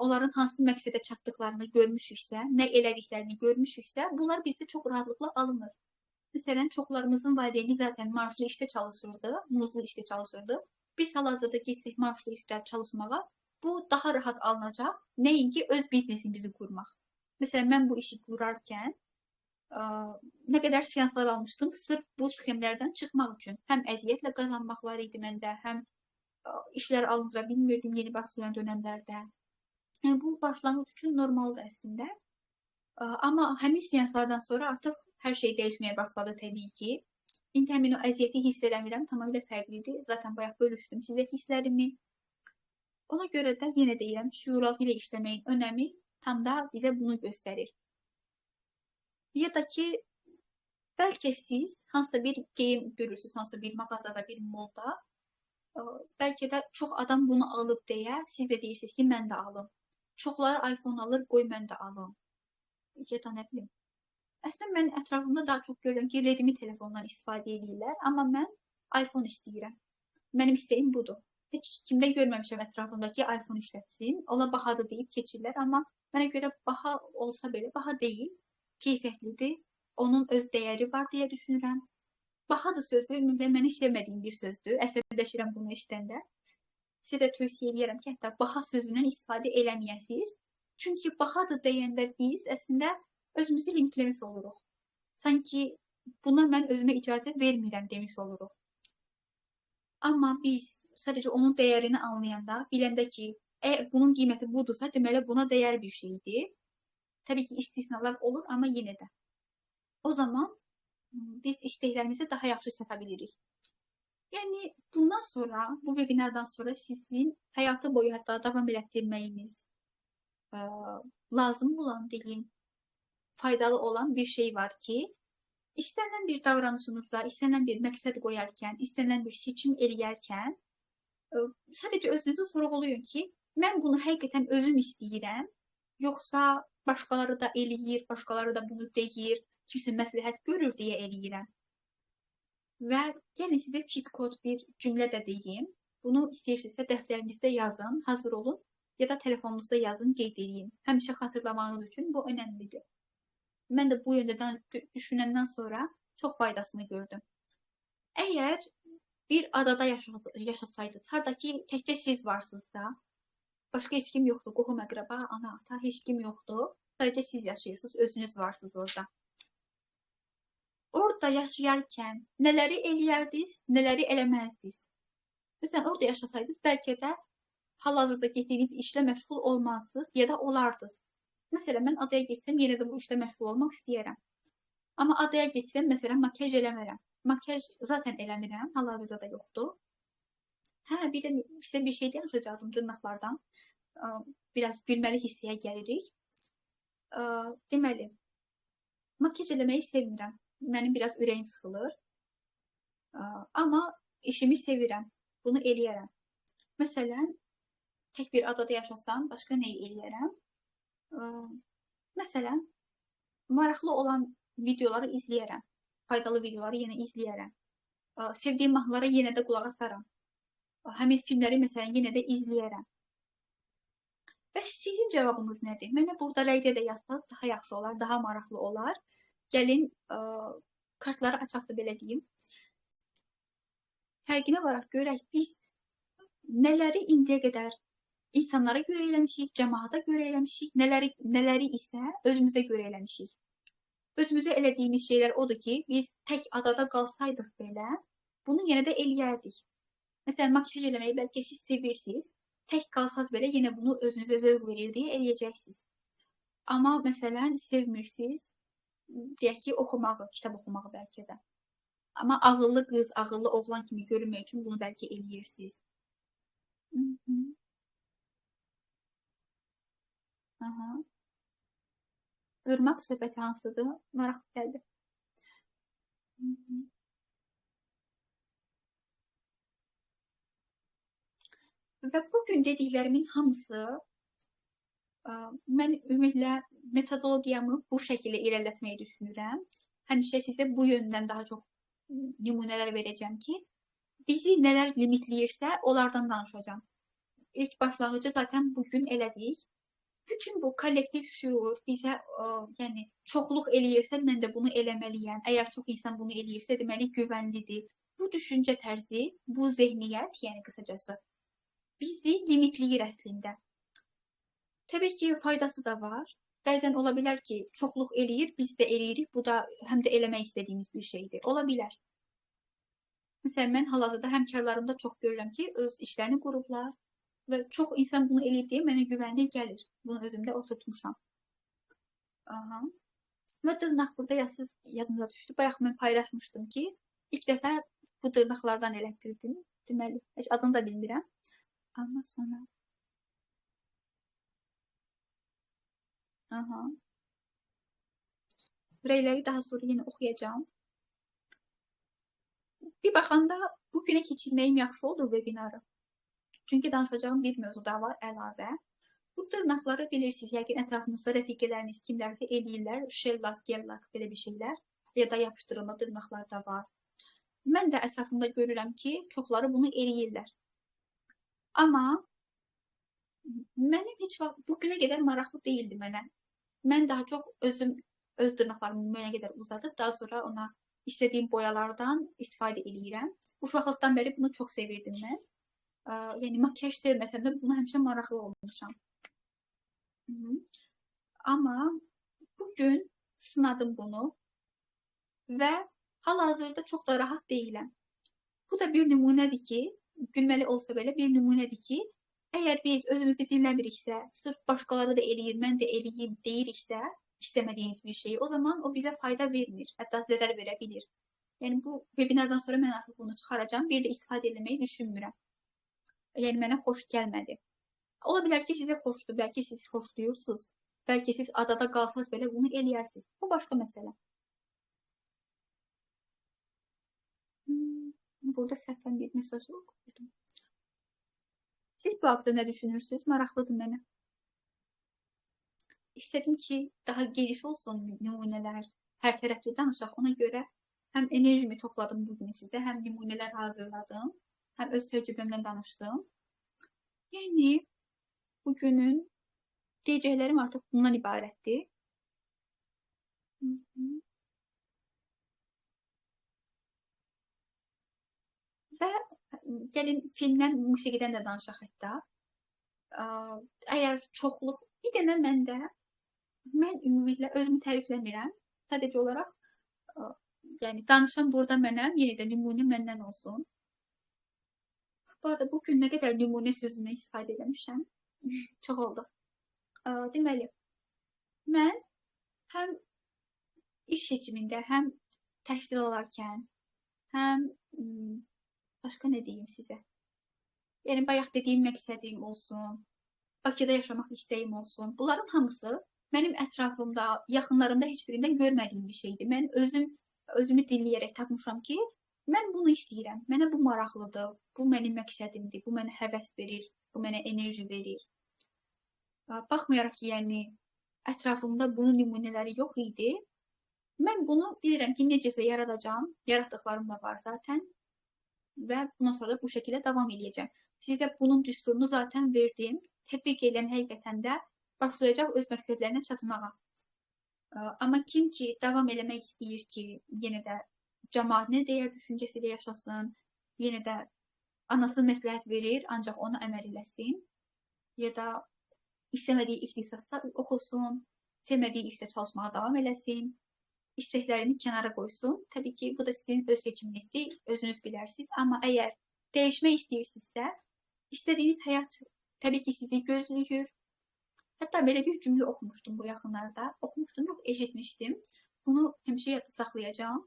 onların hansı məqsədə çatdıqlarını görmüşüksə, nə elədiklərini görmüşüksə, bunlar bizdə çox rahatlıqla alınır. Məsələn, çoxlarımızın valideyni zaten maaşlı işdə çalışırdı, muzlu işdə çalışırdı. Biz hal-hazırda girsək maaşlı işdə çalışmağa, bu daha rahat alınacaq, nəinki öz biznesimizi qurmaq. Məsələn, mən bu işi qurarkən nə qədər seanslar almışdım, sırf bu sxemlərdən çıxmaq üçün. Həm əziyyətlə qazanmaq var idi məndə, həm işlər alındıra bilmirdim yeni başlayan dönəmlərdə. Yəni, bu başlanğıc üçün normaldır əslində. Amma həmin seanslardan sonra artıq hər şey dəyişməyə başladı təbii ki. İndi həmin o əziyyəti hiss eləmirəm, tamamilə fərqlidir. Zaten bayaq bölüşdüm sizə hisslərimi. Ona görə də yenə deyirəm, şüuraltı ilə işləməyin önəmi tam da bizə bunu göstərir. Ya da ki, bəlkə siz hansısa bir geyim görürsünüz, hansısa bir mağazada, bir molda. Bəlkə də çox adam bunu alıb deyə, siz də deyirsiniz ki, mən də alım. Çoxları iPhone alır, qoy mən də alım. Ya da nə bilim. Əslində, mən ətrafımda daha çox görürəm ki, Redmi telefondan istifadə edirlər, amma mən iPhone istəyirəm. Mənim istəyim budur. Heç kimdə görməmişəm ətrafımdakı iPhone işlətsin. Ona bahadır deyib keçirlər, amma mənə görə baha olsa belə, baha deyil, keyfiyyətlidir, onun öz dəyəri var deyə düşünürəm. Bahadır sözü, ümumiyyətlə, mən heç sevmədiyim bir sözdür. Əsəbləşirəm bunu işləndə. Sizə də tövsiyə edirəm ki, hətta baha sözündən istifadə eləməyəsiniz. Çünki bahadır deyəndə biz əslində özümüzü limitləmiş oluruq. Sanki buna mən özümə icazə vermirəm demiş oluruq. Amma biz sadəcə onun dəyərini anlayanda, biləndə ki, əgər bunun qiyməti budursa, deməli buna dəyər bir şeydir. Təbii ki, istisnalar olur, amma yenə də. O zaman biz istəklərimizə daha yaxşı çata bilirik. Yəni, bundan sonra, bu webinardan sonra sizin həyatı boyu hətta davam elətdirməyiniz lazım olan, deyim, faydalı olan bir şey var ki, istənilən bir davranışınızda, istənilən bir məqsəd qoyarkən, istənilən bir seçim eləyərkən, sadəcə özünüzü sorğulayın ki, mən bunu həqiqətən özüm istəyirəm, yoxsa başqaları da eləyir, başqaları da bunu deyir, kimsə məsləhət görür deyə eləyirəm. Və gəlin sizə cheat code bir cümlə də deyim. Bunu istəyirsinizsə dəftərinizdə yazın, hazır olun, ya da telefonunuzda yazın, qeyd edin. Həmişə xatırlamanız üçün bu önəmlidir. Mən də bu yöndə düşünəndən sonra çox faydasını gördüm. Əgər bir adada yaşasaydınız, haradakı təkcə siz varsınız da, başqa heç kim yoxdur, qohum əqrəba, ana, ata, heç kim yoxdur, sadəcə siz yaşayırsınız, özünüz varsınız orada. Orada yaşayarkən nələri eləyərdiniz, nələri eləməzdiniz? Məsələn, orada yaşasaydınız, bəlkə də hal-hazırda getdiyiniz işlə məşğul olmazsınız, ya da olardınız. Məsələn, mən adaya getsəm, yenə də bu işlə məşğul olmaq istəyərəm. Amma adaya getsəm, məsələn, makyaj eləmərəm. Makyaj zaten eləmirəm, hal-hazırda da yoxdur. Hə, bir də sizə bir şey danışacaqdım dırnaqlardan. Biraz gülməli hissəyə gəlirik. Deməli, makyaj eləməyi sevmirəm. Mənim biraz ürəyim sıxılır. Amma işimi sevirəm. Bunu eləyərəm. Məsələn, tək bir adada yaşasam, başqa nəyi eləyərəm? Məsələn, maraqlı olan videoları izləyərəm. Faydalı videoları yenə izləyərəm. Sevdiyim mahnılara yenə də qulaq asaram. Həmin filmləri məsələn yenə də izləyərəm. Və sizin cavabınız nədir? Mənə burada rəydə də yazsanız daha yaxşı olar, daha maraqlı olar. Gəlin kartları açaq da belə deyim. Fərqinə varaq görək biz nələri indiyə qədər insanlara görə eləmişik, cəmaata görə eləmişik, nələri isə özümüzə görə eləmişik. Özümüzə elədiyimiz şeylər odur ki, biz tək adada qalsaydıq belə, bunu yenə də eləyərdik. Məsələn, makyaj eləməyi bəlkə siz sevirsiniz, tək qalsaz belə yenə bunu özünüzə zövq verir deyə eləyəcəksiniz. Amma məsələn, sevmirsiniz, deyək ki, oxumağı, kitab oxumağı bəlkə də. Amma ağıllı qız, ağıllı oğlan kimi görünmək üçün bunu bəlkə eləyirsiniz. Aha. Dırmaq söhbəti hansıdır? Maraqlı gəldi. Və bugün dediklərimin hamısı mən ümumiyyətlə metodologiyamı bu şəkildə irələtməyi düşünürəm. Həmişə sizə bu yöndən daha çox nümunələr verəcəm ki, bizi nələr limitləyirsə, onlardan danışacağam. İlk başlanğıcı zaten bugün elədik. Bütün bu kollektiv şuur bizə yəni çoxluq eləyirsə, mən də bunu eləməliyəm. Əgər çox insan bunu eləyirsə, deməli güvənlidir. Bu düşüncə tərzi, bu zehniyyət, yəni qısacası bizi limitləyir əslində. Təbii ki, faydası da var. Bəzən ola bilər ki, çoxluq eləyir, biz də eləyirik. Bu da həm də eləmək istədiyimiz bir şeydir. Ola bilər. Məsələn, mən hal-hazırda həmkarlarımda çox görürəm ki, öz işlərini qurublar və çox insan bunu eləyir deyə mənə güvənli gəlir. Bunu özümdə oturtmuşam. Aha. Və dırnaq burada yadımda düşdü. Bayaq mən paylaşmışdım ki, ilk dəfə bu dırnaqlardan elətdirdim. Deməli, heç adını da bilmirəm. Amma sonra aha. Rəyləri daha sonra yenə oxuyacağım. Bir baxanda bu günə keçirməyim yaxşı oldu webinarı. Çünki danışacağım bir mövzu da var əlavə. Bu dırnaqları bilirsiniz, yəqin ətrafınızda rəfiqələriniz kimlərsə eləyirlər. Shell-lock, gel-lock belə bir şeylər. Ya da yapışdırılma dırnaqlar da var. Mən də ətrafımda görürəm ki, çoxları bunu eləyirlər. Amma mənim heç vaxt bu günə qədər maraqlı deyildi mənə. Mən daha çox öz dırnaqlarımı müəyyənə qədər uzadıb, daha sonra ona istədiyim boyalardan istifadə edirəm. Uşaqlıqdan bəri bunu çox sevirdim mən. Yəni makyaj sevməsəm də buna həmişə maraqlı olmuşam. Amma bugün sınadım bunu və hal-hazırda çox da rahat deyiləm. Bu da bir nümunədir ki, gülməli olsa belə bir nümunədir ki, əgər biz özümüzü dinləmiriksə, sırf başqaları da eləyir, mən də eləyim deyiriksə, istəmədiyimiz bir şeyi, o zaman o bizə fayda vermir, hətta zərər verə bilir. Yəni bu webinardan sonra mən artıq bunu çıxaracağam, bir də istifadə etməyi düşünmürəm. Yəni mənə xoş gəlmədi. Ola bilər ki, sizə xoşdur, bəlkə siz xoşlayırsınız, bəlkə siz adada qalsanız belə bunu eləyərsiniz. Bu başqa məsələ. Burada səhvən bir mesaj oxudum. Siz bu haqda nə düşünürsünüz? Maraqlıdır mənə. İstədim ki, daha geniş olsun nümunələr, hər tərəfli danışaq. Ona görə həm enerjimi topladım bugün sizə, həm nümunələr hazırladım, həm öz təcrübəmdən danışdım. Yəni, bugünün deyəcəklərim artıq bundan ibarətdir. Və gəlin filmdən, musiqidən də danışaq hətta. Əgər çoxluq, bir dənə məndə, mən ümumiyyətlə özümü tərifləmirəm. Sadəcə olaraq, yəni danışan burada mənəm, yenə də nümunə məndən olsun. Bu arada bugün nə qədər nümunə sözünü istifadə eləmişəm. Çox oldu. Deməli, mən həm iş seçimində, həm təhsil alarkən, həm başqa nə deyim sizə? Yəni, bayaq dediyim məqsədim olsun, Bakıda yaşamaq istəyim olsun. Bunların hamısı mənim ətrafımda, yaxınlarımda heç birindən görmədiyim bir şeydir. Mən özümü dinləyərək tapmışam ki, mən bunu istəyirəm, mənə bu maraqlıdır, bu mənim məqsədimdir, bu mənə həvəs verir, bu mənə enerji verir. Baxmayaraq ki, yəni, ətrafımda bunun nümunələri yox idi, mən bunu bilirəm ki, necəsə yaradacağım, yaratdıqlarım da var zaten və bundan sonra da bu şəkildə davam edəcəm. Sizə bunun düsturunu zaten verdim. Tətbiq edən həqiqətən də başlayacaq öz məqsədlərinə çatmağa. Amma kim ki davam eləmək istəyir ki, yenə də cəmaət nə deyər düşüncəsilə yaşasın, yenə də anası məsləhət verir, ancaq ona əməl eləsin, ya da istəmədiyi ixtisasda oxusun, sevmədiyi işdə çalışmağa davam eləsin, isteklərini kənara qoysun. Təbii ki, bu da sizin öz seçiminizdir, özünüz bilərsiniz. Amma əgər dəyişmək istəyirsinizsə, istədiyiniz həyat təbii ki, sizi gözləyir. Hətta belə bir cümlə oxumuşdum bu yaxınlarda. Oxumuşdum, yox, eşitmişdim. Bunu həmişə yadda saxlayacağam.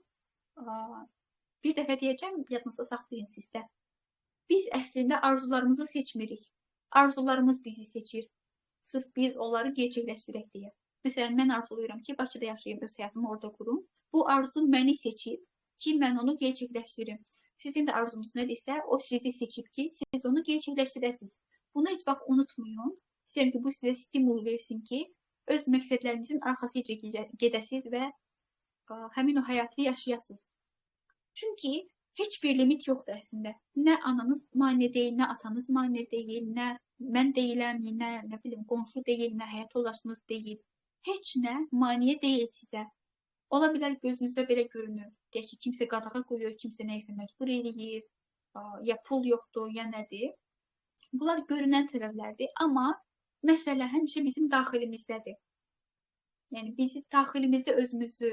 Bir dəfə deyəcəm, yadınızda saxlayın siz də. Biz əslində arzularımızı seçmirik. Arzularımız bizi seçir. Sırf biz onları gerçəkləşdirək deyə. Məsələn, mən arzulayıram ki, Bakıda yaşayım, öz həyatımı orada qurum. Bu arzu məni seçib ki, mən onu gerçəkləşdirim. Sizin də arzunuz nədirsə, o sizi seçib ki, siz onu gerçəkləşdirəsiniz. Bunu heç vaxt unutmayın. İstəyirəm ki, bu sizə stimul versin ki, öz məqsədlərinizin arxasıca gedəsiniz və həmin o həyatı yaşayasınız. Çünki heç bir limit yoxdur əslində. Nə ananız mane deyil, nə atanız mane deyil, nə mən deyiləm, nə bilim, qonşu deyil, nə həyat yoldaşınız deyil. Heç nə maniyə deyil sizə. Ola bilər gözünüzə belə görünür. Deyək ki, kimsə qadağa qoyur, kimsə nəyisə məcbur eləyir, ya pul yoxdur, ya nədir. Bunlar görünən səbəblərdir, amma məsələ həmişə bizim daxilimizdədir. Yəni, biz daxilimizdə özümüzü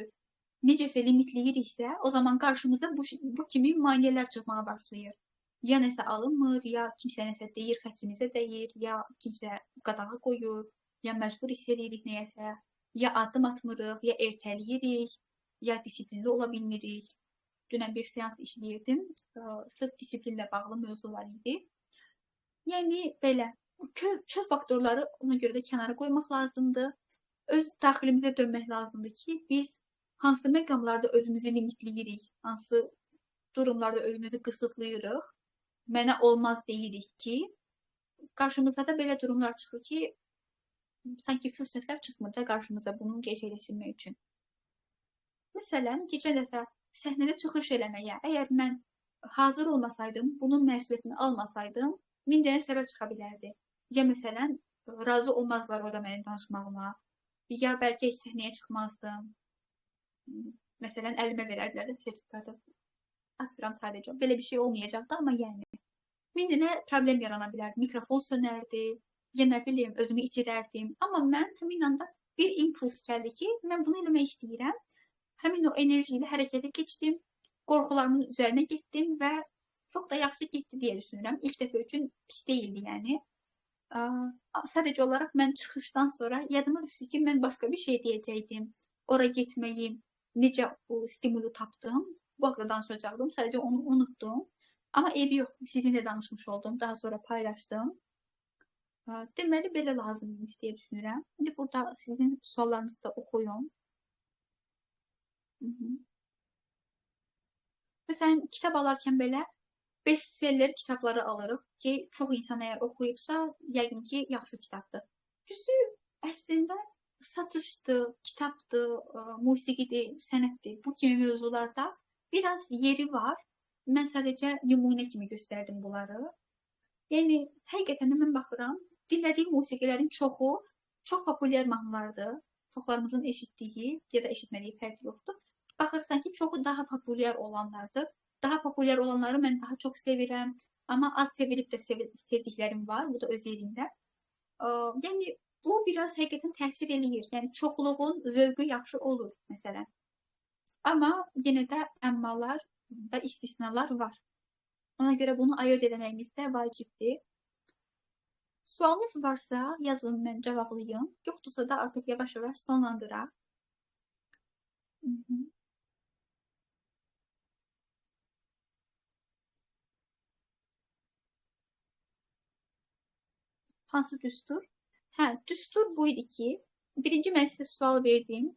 necəsə limitləyiriksə, o zaman qarşımıza bu kimi maneələr çıxmağa başlayır. Ya nəsə alınmır, ya kimsə nəsə deyir, xətrimizə dəyir, ya kimsə qadağa qoyur, ya məcbur hiss edirik nəyəsə, ya addım atmırıq, ya ertəliyirik, ya disiplinli ola bilmirik. Dünən bir seans işləyirdim, sırf disiplinlə bağlı mövzular idi. Yəni, belə, çöl faktorları ona görə də kənara qoymaq lazımdır. Öz daxilimizə dönmək lazımdır ki, biz hansı məqamlarda özümüzü limitləyirik, hansı durumlarda özümüzü qısıtlayırıq, mənə olmaz deyirik ki, qarşımızda da belə durumlar çıxır ki, sanki fürsətlər çıxmır da qarşımıza bunu gerçəkləşdirmək üçün. Məsələn, keçən dəfə səhnədə çıxış eləməyə, əgər mən hazır olmasaydım, bunun məsuliyyətini almasaydım, 1000 dənə səbəb çıxa bilərdi. Ya məsələn, razı olmazlar orada mənim danışmağıma, ya bəlkə heç səhnəyə çıxmazdım. Məsələn, əlimə verərdilər də sertifikatı. Atıram sadəcə. Belə bir şey olmayacaqdı, amma yəni. 1000 dənə problem yarana bilərdi. Mikrofon sönərdi, ya nə bilim, özümü itirərdim. Amma mən həmin anda bir impuls gəldi ki, mən bunu eləmək istəyirəm. Həmin o enerji ilə hərəkətə keçdim, qorxularımın üzərinə getdim və çox da yaxşı getdi deyə düşünürəm. İlk dəfə üçün pis deyildi, yəni. Sadəcə olaraq mən çıxışdan sonra yadıma düşdü ki, mən başqa bir şey deyəcəkdim. Ora getməyim, necə bu stimulu tapdım, bu haqda danışacaqdım. Sadəcə onu unutdum. Amma eybi yox, sizinlə danışmış oldum, daha sonra paylaşdım. Deməli, belə lazımmış deyə düşünürəm. İndi burada sizin suallarınızı da oxuyum. Məsələn, kitab alarkən belə bestseller kitabları alırıq ki, çox insan əgər oxuyubsa, yəqin ki, yaxşı kitabdır. Düzü, əslində satışdır, kitabdır, musiqidir, sənətdir. Bu kimi mövzularda biraz yeri var. Mən sadəcə nümunə kimi göstərdim bunları. Yəni, həqiqətən də mən baxıram, dinlədiyim musiqilərin çoxu çox populyar mahnılardır. Çoxlarımızın eşitdiyi ya da eşitmədiyi fərq yoxdur. Baxırsan ki, çoxu daha populyar olanlardır. Daha populyar olanları mən daha çox sevirəm. Amma az sevilib də sevdiklərim var. Bu da öz yerində. Yəni, bu biraz həqiqətən təsir eləyir. Yəni, çoxluğun zövqü yaxşı olur, məsələn. Amma yenə də əmmalar və istisnalar var. Ona görə bunu ayırt eləməyimiz də vacibdir. Sualınız varsa yazın, mən cavablayım. Yoxdursa da artıq yavaş-yavaş sonlandıraq. Hansı düstur? Hə, düstur bu idi ki, birinci mən sizə sual verdim.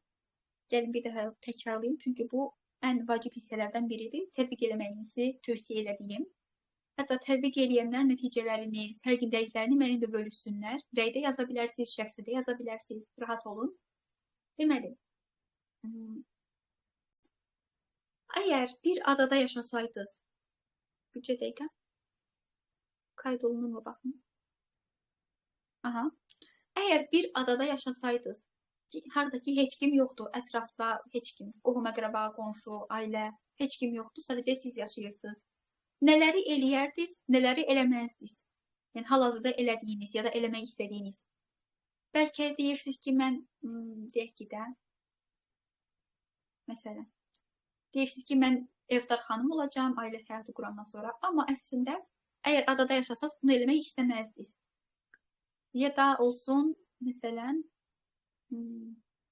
Gəlin bir dəfə təkrarlayayım, çünki bu ən vacib hissələrdən biridir. Tətbiq eləməyinizi tövsiyə elədiyim. Hətta tətbiq eləyənlər nəticələrini, fərqindəliklərini mənimlə bölüşsünlər. Rəydə yaza bilərsiniz, şəxsidə yaza bilərsiniz. Rahat olun. Deməli, əgər bir adada yaşasaydınız, bircə dəqiqə, qayd olunur mu baxın? Aha. Əgər bir adada yaşasaydınız, Hardakı heç kim yoxdur, ətrafda heç kim, qohum-əqrəba, qonşu, ailə, heç kim yoxdur, sadəcə siz yaşayırsınız. Nələri eləyərdiniz, nələri eləməzdiniz? Yəni hal-hazırda elədiyiniz ya da eləmək istədiyiniz. Bəlkə deyirsiniz ki, mən deyək ki də, məsələn, deyirsiniz ki, mən evdar xanım olacağam, ailə həyatı qurandan sonra, amma əslində əgər adada yaşasanız bunu eləmək istəməzdiniz. Ya da olsun, məsələn,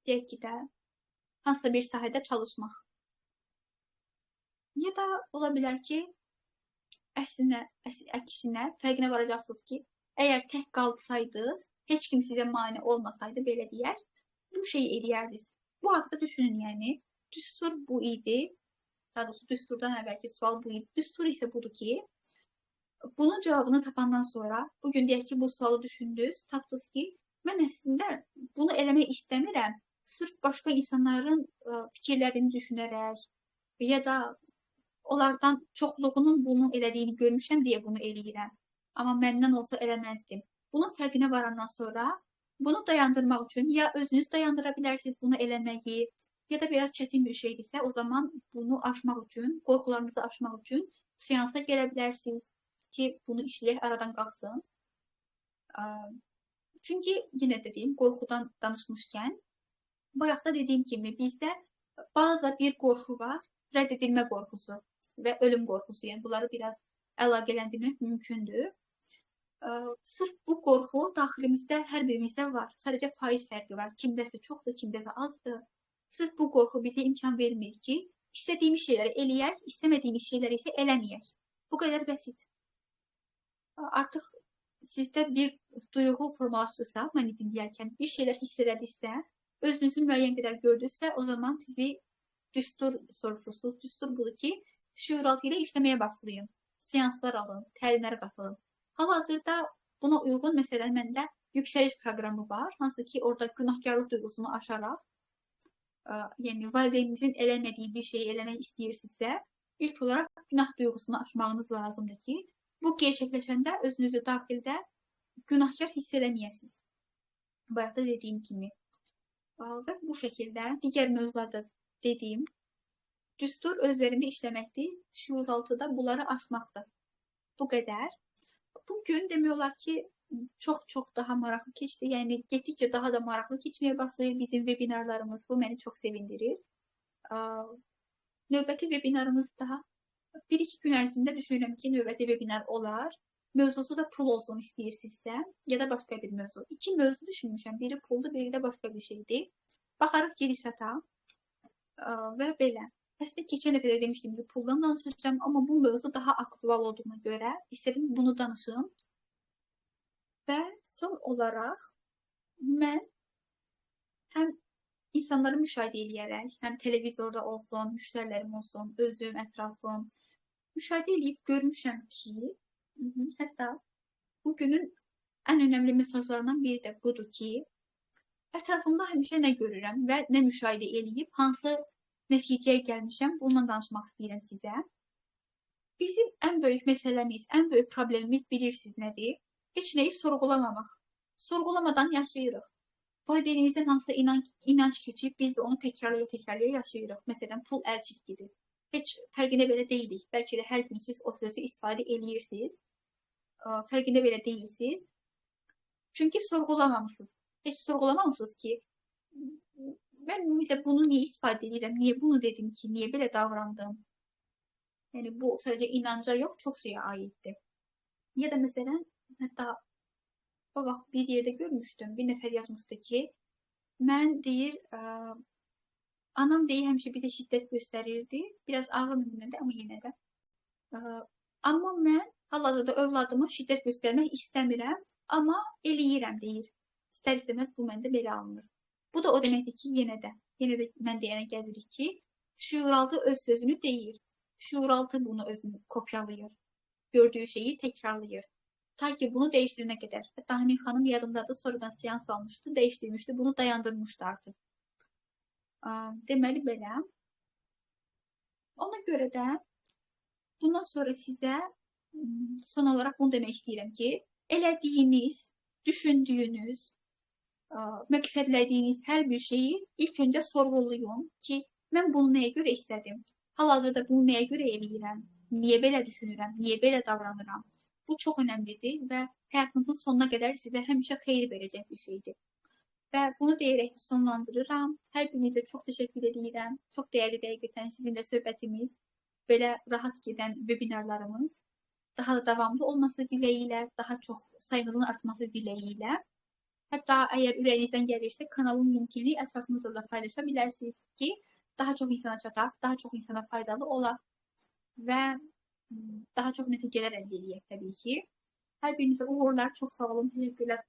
deyək ki də, hansısa bir sahədə çalışmaq. Ya da ola bilər ki, əksinə, fərqinə varacaqsınız ki, əgər tək qalsaydınız, heç kim sizə mane olmasaydı, belə deyək, bu şeyi eləyərdiniz. Bu haqda düşünün, yəni, düstur bu idi, daha doğrusu düsturdan əvvəlki sual bu idi. Düstur isə budur ki, bunun cavabını tapandan sonra, bugün deyək ki, bu sualı düşündünüz, tapdınız ki, mən əslində bunu eləmək istəmirəm, sırf başqa insanların fikirlərini düşünərək ya da onlardan çoxluğunun bunu elədiyini görmüşəm deyə bunu eləyirəm. Amma məndən olsa eləməzdim. Bunun fərqinə varandan sonra bunu dayandırmaq üçün ya özünüz dayandıra bilərsiniz bunu eləməyi, ya da biraz çətin bir şeydirsə, o zaman bunu aşmaq üçün, qorxularınızı aşmaq üçün seansa gələ bilərsiniz ki, bunu işləyək, aradan qalxsın. Çünki yenə dediyim, qorxudan danışmışkən, bayaqda dediyim kimi bizdə bazı bir qorxu var, rədd edilmə qorxusu və ölüm qorxusu. Yəni bunları biraz əlaqələndirmək mümkündür. Sırf bu qorxu daxilimizdə hər birimizdə var. Sadəcə faiz fərqi var. Kimdəsə çoxdur, kimdəsə azdır. Sırf bu qorxu bizə imkan vermir ki, istədiyimiz şeyləri eləyək, istəmədiyimiz şeyləri isə eləməyək. Bu qədər bəsit. Artıq sizdə bir duyğu formalaşırsa, məni dinləyərkən bir şeylər hiss edədinizsə, özünüzü müəyyən qədər gördünüzsə, o zaman sizi düstur soruşursunuz. Düstur budur ki, şüuraltı ilə işləməyə başlayın. Seanslar alın, təlimlərə qatılın. Hal-hazırda buna uyğun, məsələn, məndə yüksəliş proqramı var, hansı ki, orada günahkarlıq duyğusunu aşaraq, yəni valideyninizin eləmədiyi bir şeyi eləmək istəyirsinizsə, ilk olaraq günah duyğusunu aşmağınız lazımdır ki, bu gerçəkləşəndə özünüzü daxildə günahkar hiss eləməyəsiniz. Bayaqda dediyim kimi. Və bu şəkildə digər mövzularda dediyim, düstur özlərində işləməkdir, şuuraltıda bunları aşmaqdır. Bu qədər. Bugün demək olar ki, çox daha maraqlı keçdi. Yəni, getdikcə daha da maraqlı keçməyə başlayır bizim webinarlarımız. Bu məni çox sevindirir. Növbəti webinarımızda bir-iki gün ərzində düşünürəm ki, növbəti webinar olar. Mövzusu da pul olsun istəyirsinizsə, ya da başqa bir mövzu. İki mövzu düşünmüşəm. Biri puldur, biri də başqa bir şeydir. Baxarıq gedişata və belə. Əslində, keçən dəfə də demişdim ki, puldan danışacağım, amma bu mövzu daha aktual olduğuna görə istədim bunu danışım. Və son olaraq mən həm insanları müşahidə eləyərək, həm televizorda olsun, müştərilərim olsun, özüm, ətrafım, müşahidə eləyib görmüşəm ki, hətta bugünün ən önəmli mesajlarından biri də budur ki, ətrafımda həmişə nə görürəm və nə müşahidə eləyib, hansı nəticəyə gəlmişəm, bununla danışmaq istəyirəm sizə. Bizim ən böyük məsələmiz, ən böyük problemimiz bilirsiniz nədir? Heç nəyi sorğulamamaq. Sorğulamadan yaşayırıq. Valideynimizdən hansısa inanc keçib, biz də onu təkrarlaya yaşayırıq. Məsələn, pul əl çizgidir. Heç fərqində belə deyilik. Bəlkə də hər gün siz o sözü istifadə edirsiniz. Fərqində belə deyilsiniz. Çünki sorğulamamışsınız. Heç sorğulamamışsınız ki, mən ümumiyyətlə bunu niyə istifadə edirəm, niyə bunu dedim ki, niyə belə davrandım? Yəni, bu sadəcə inanca yox, çox şeyə aiddir. Ya da məsələn, hətta o vaxt bir yerdə görmüşdüm, bir nəfər yazmışdı ki, mən deyir, anam deyir, həmişə bizə şiddət göstərirdi. Biraz ağır nümunədə, amma yenə də. Amma mən hal-hazırda övladıma şiddət göstərmək istəmirəm, amma eləyirəm, deyir. İstər-istəməz bu məndə belə alınır. Bu da o deməkdir ki, yenə də mən deyənə gəlirik ki, şuuraltı öz sözünü deyir. Şuuraltı bunu özünü kopyalayır. Gördüyü şeyi təkrarlayır. Ta ki bunu dəyişdirənə qədər. Hətta həmin xanım yadımdadır, sonradan seans almışdı, dəyişdirmişdi, bunu dayandırmışdı artıq. Deməli belə. Ona görə də bundan sonra sizə son olaraq bunu demək istəyirəm ki, elədiyiniz, düşündüyünüz, məqsədlədiyiniz hər bir şeyi ilk öncə sorğulayın ki, mən bunu nəyə görə istədim? Hal-hazırda bunu nəyə görə eləyirəm? Niyə belə düşünürəm? Niyə belə davranıram? Bu çox önəmlidir və həyatınızın sonuna qədər sizə həmişə xeyir verəcək bir şeydir. Və bunu deyərək sonlandırıram. Hər birinizə çox təşəkkür edirəm. Çox dəyərli həqiqətən sizinlə söhbətimiz, belə rahat gedən vebinarlarımız daha da davamlı olması diləyilə, daha çox sayımızın artması diləyilə. Hətta əgər ürəyinizdən gəlirsə, kanalın linkini əsasınızla da paylaşa bilərsiniz ki, daha çox insana çataq, daha çox insana faydalı olaq və daha çox nəticələr əldə edək təbii ki. Hər birinizə uğurlar, çox sağ olun, təşəkkürlər.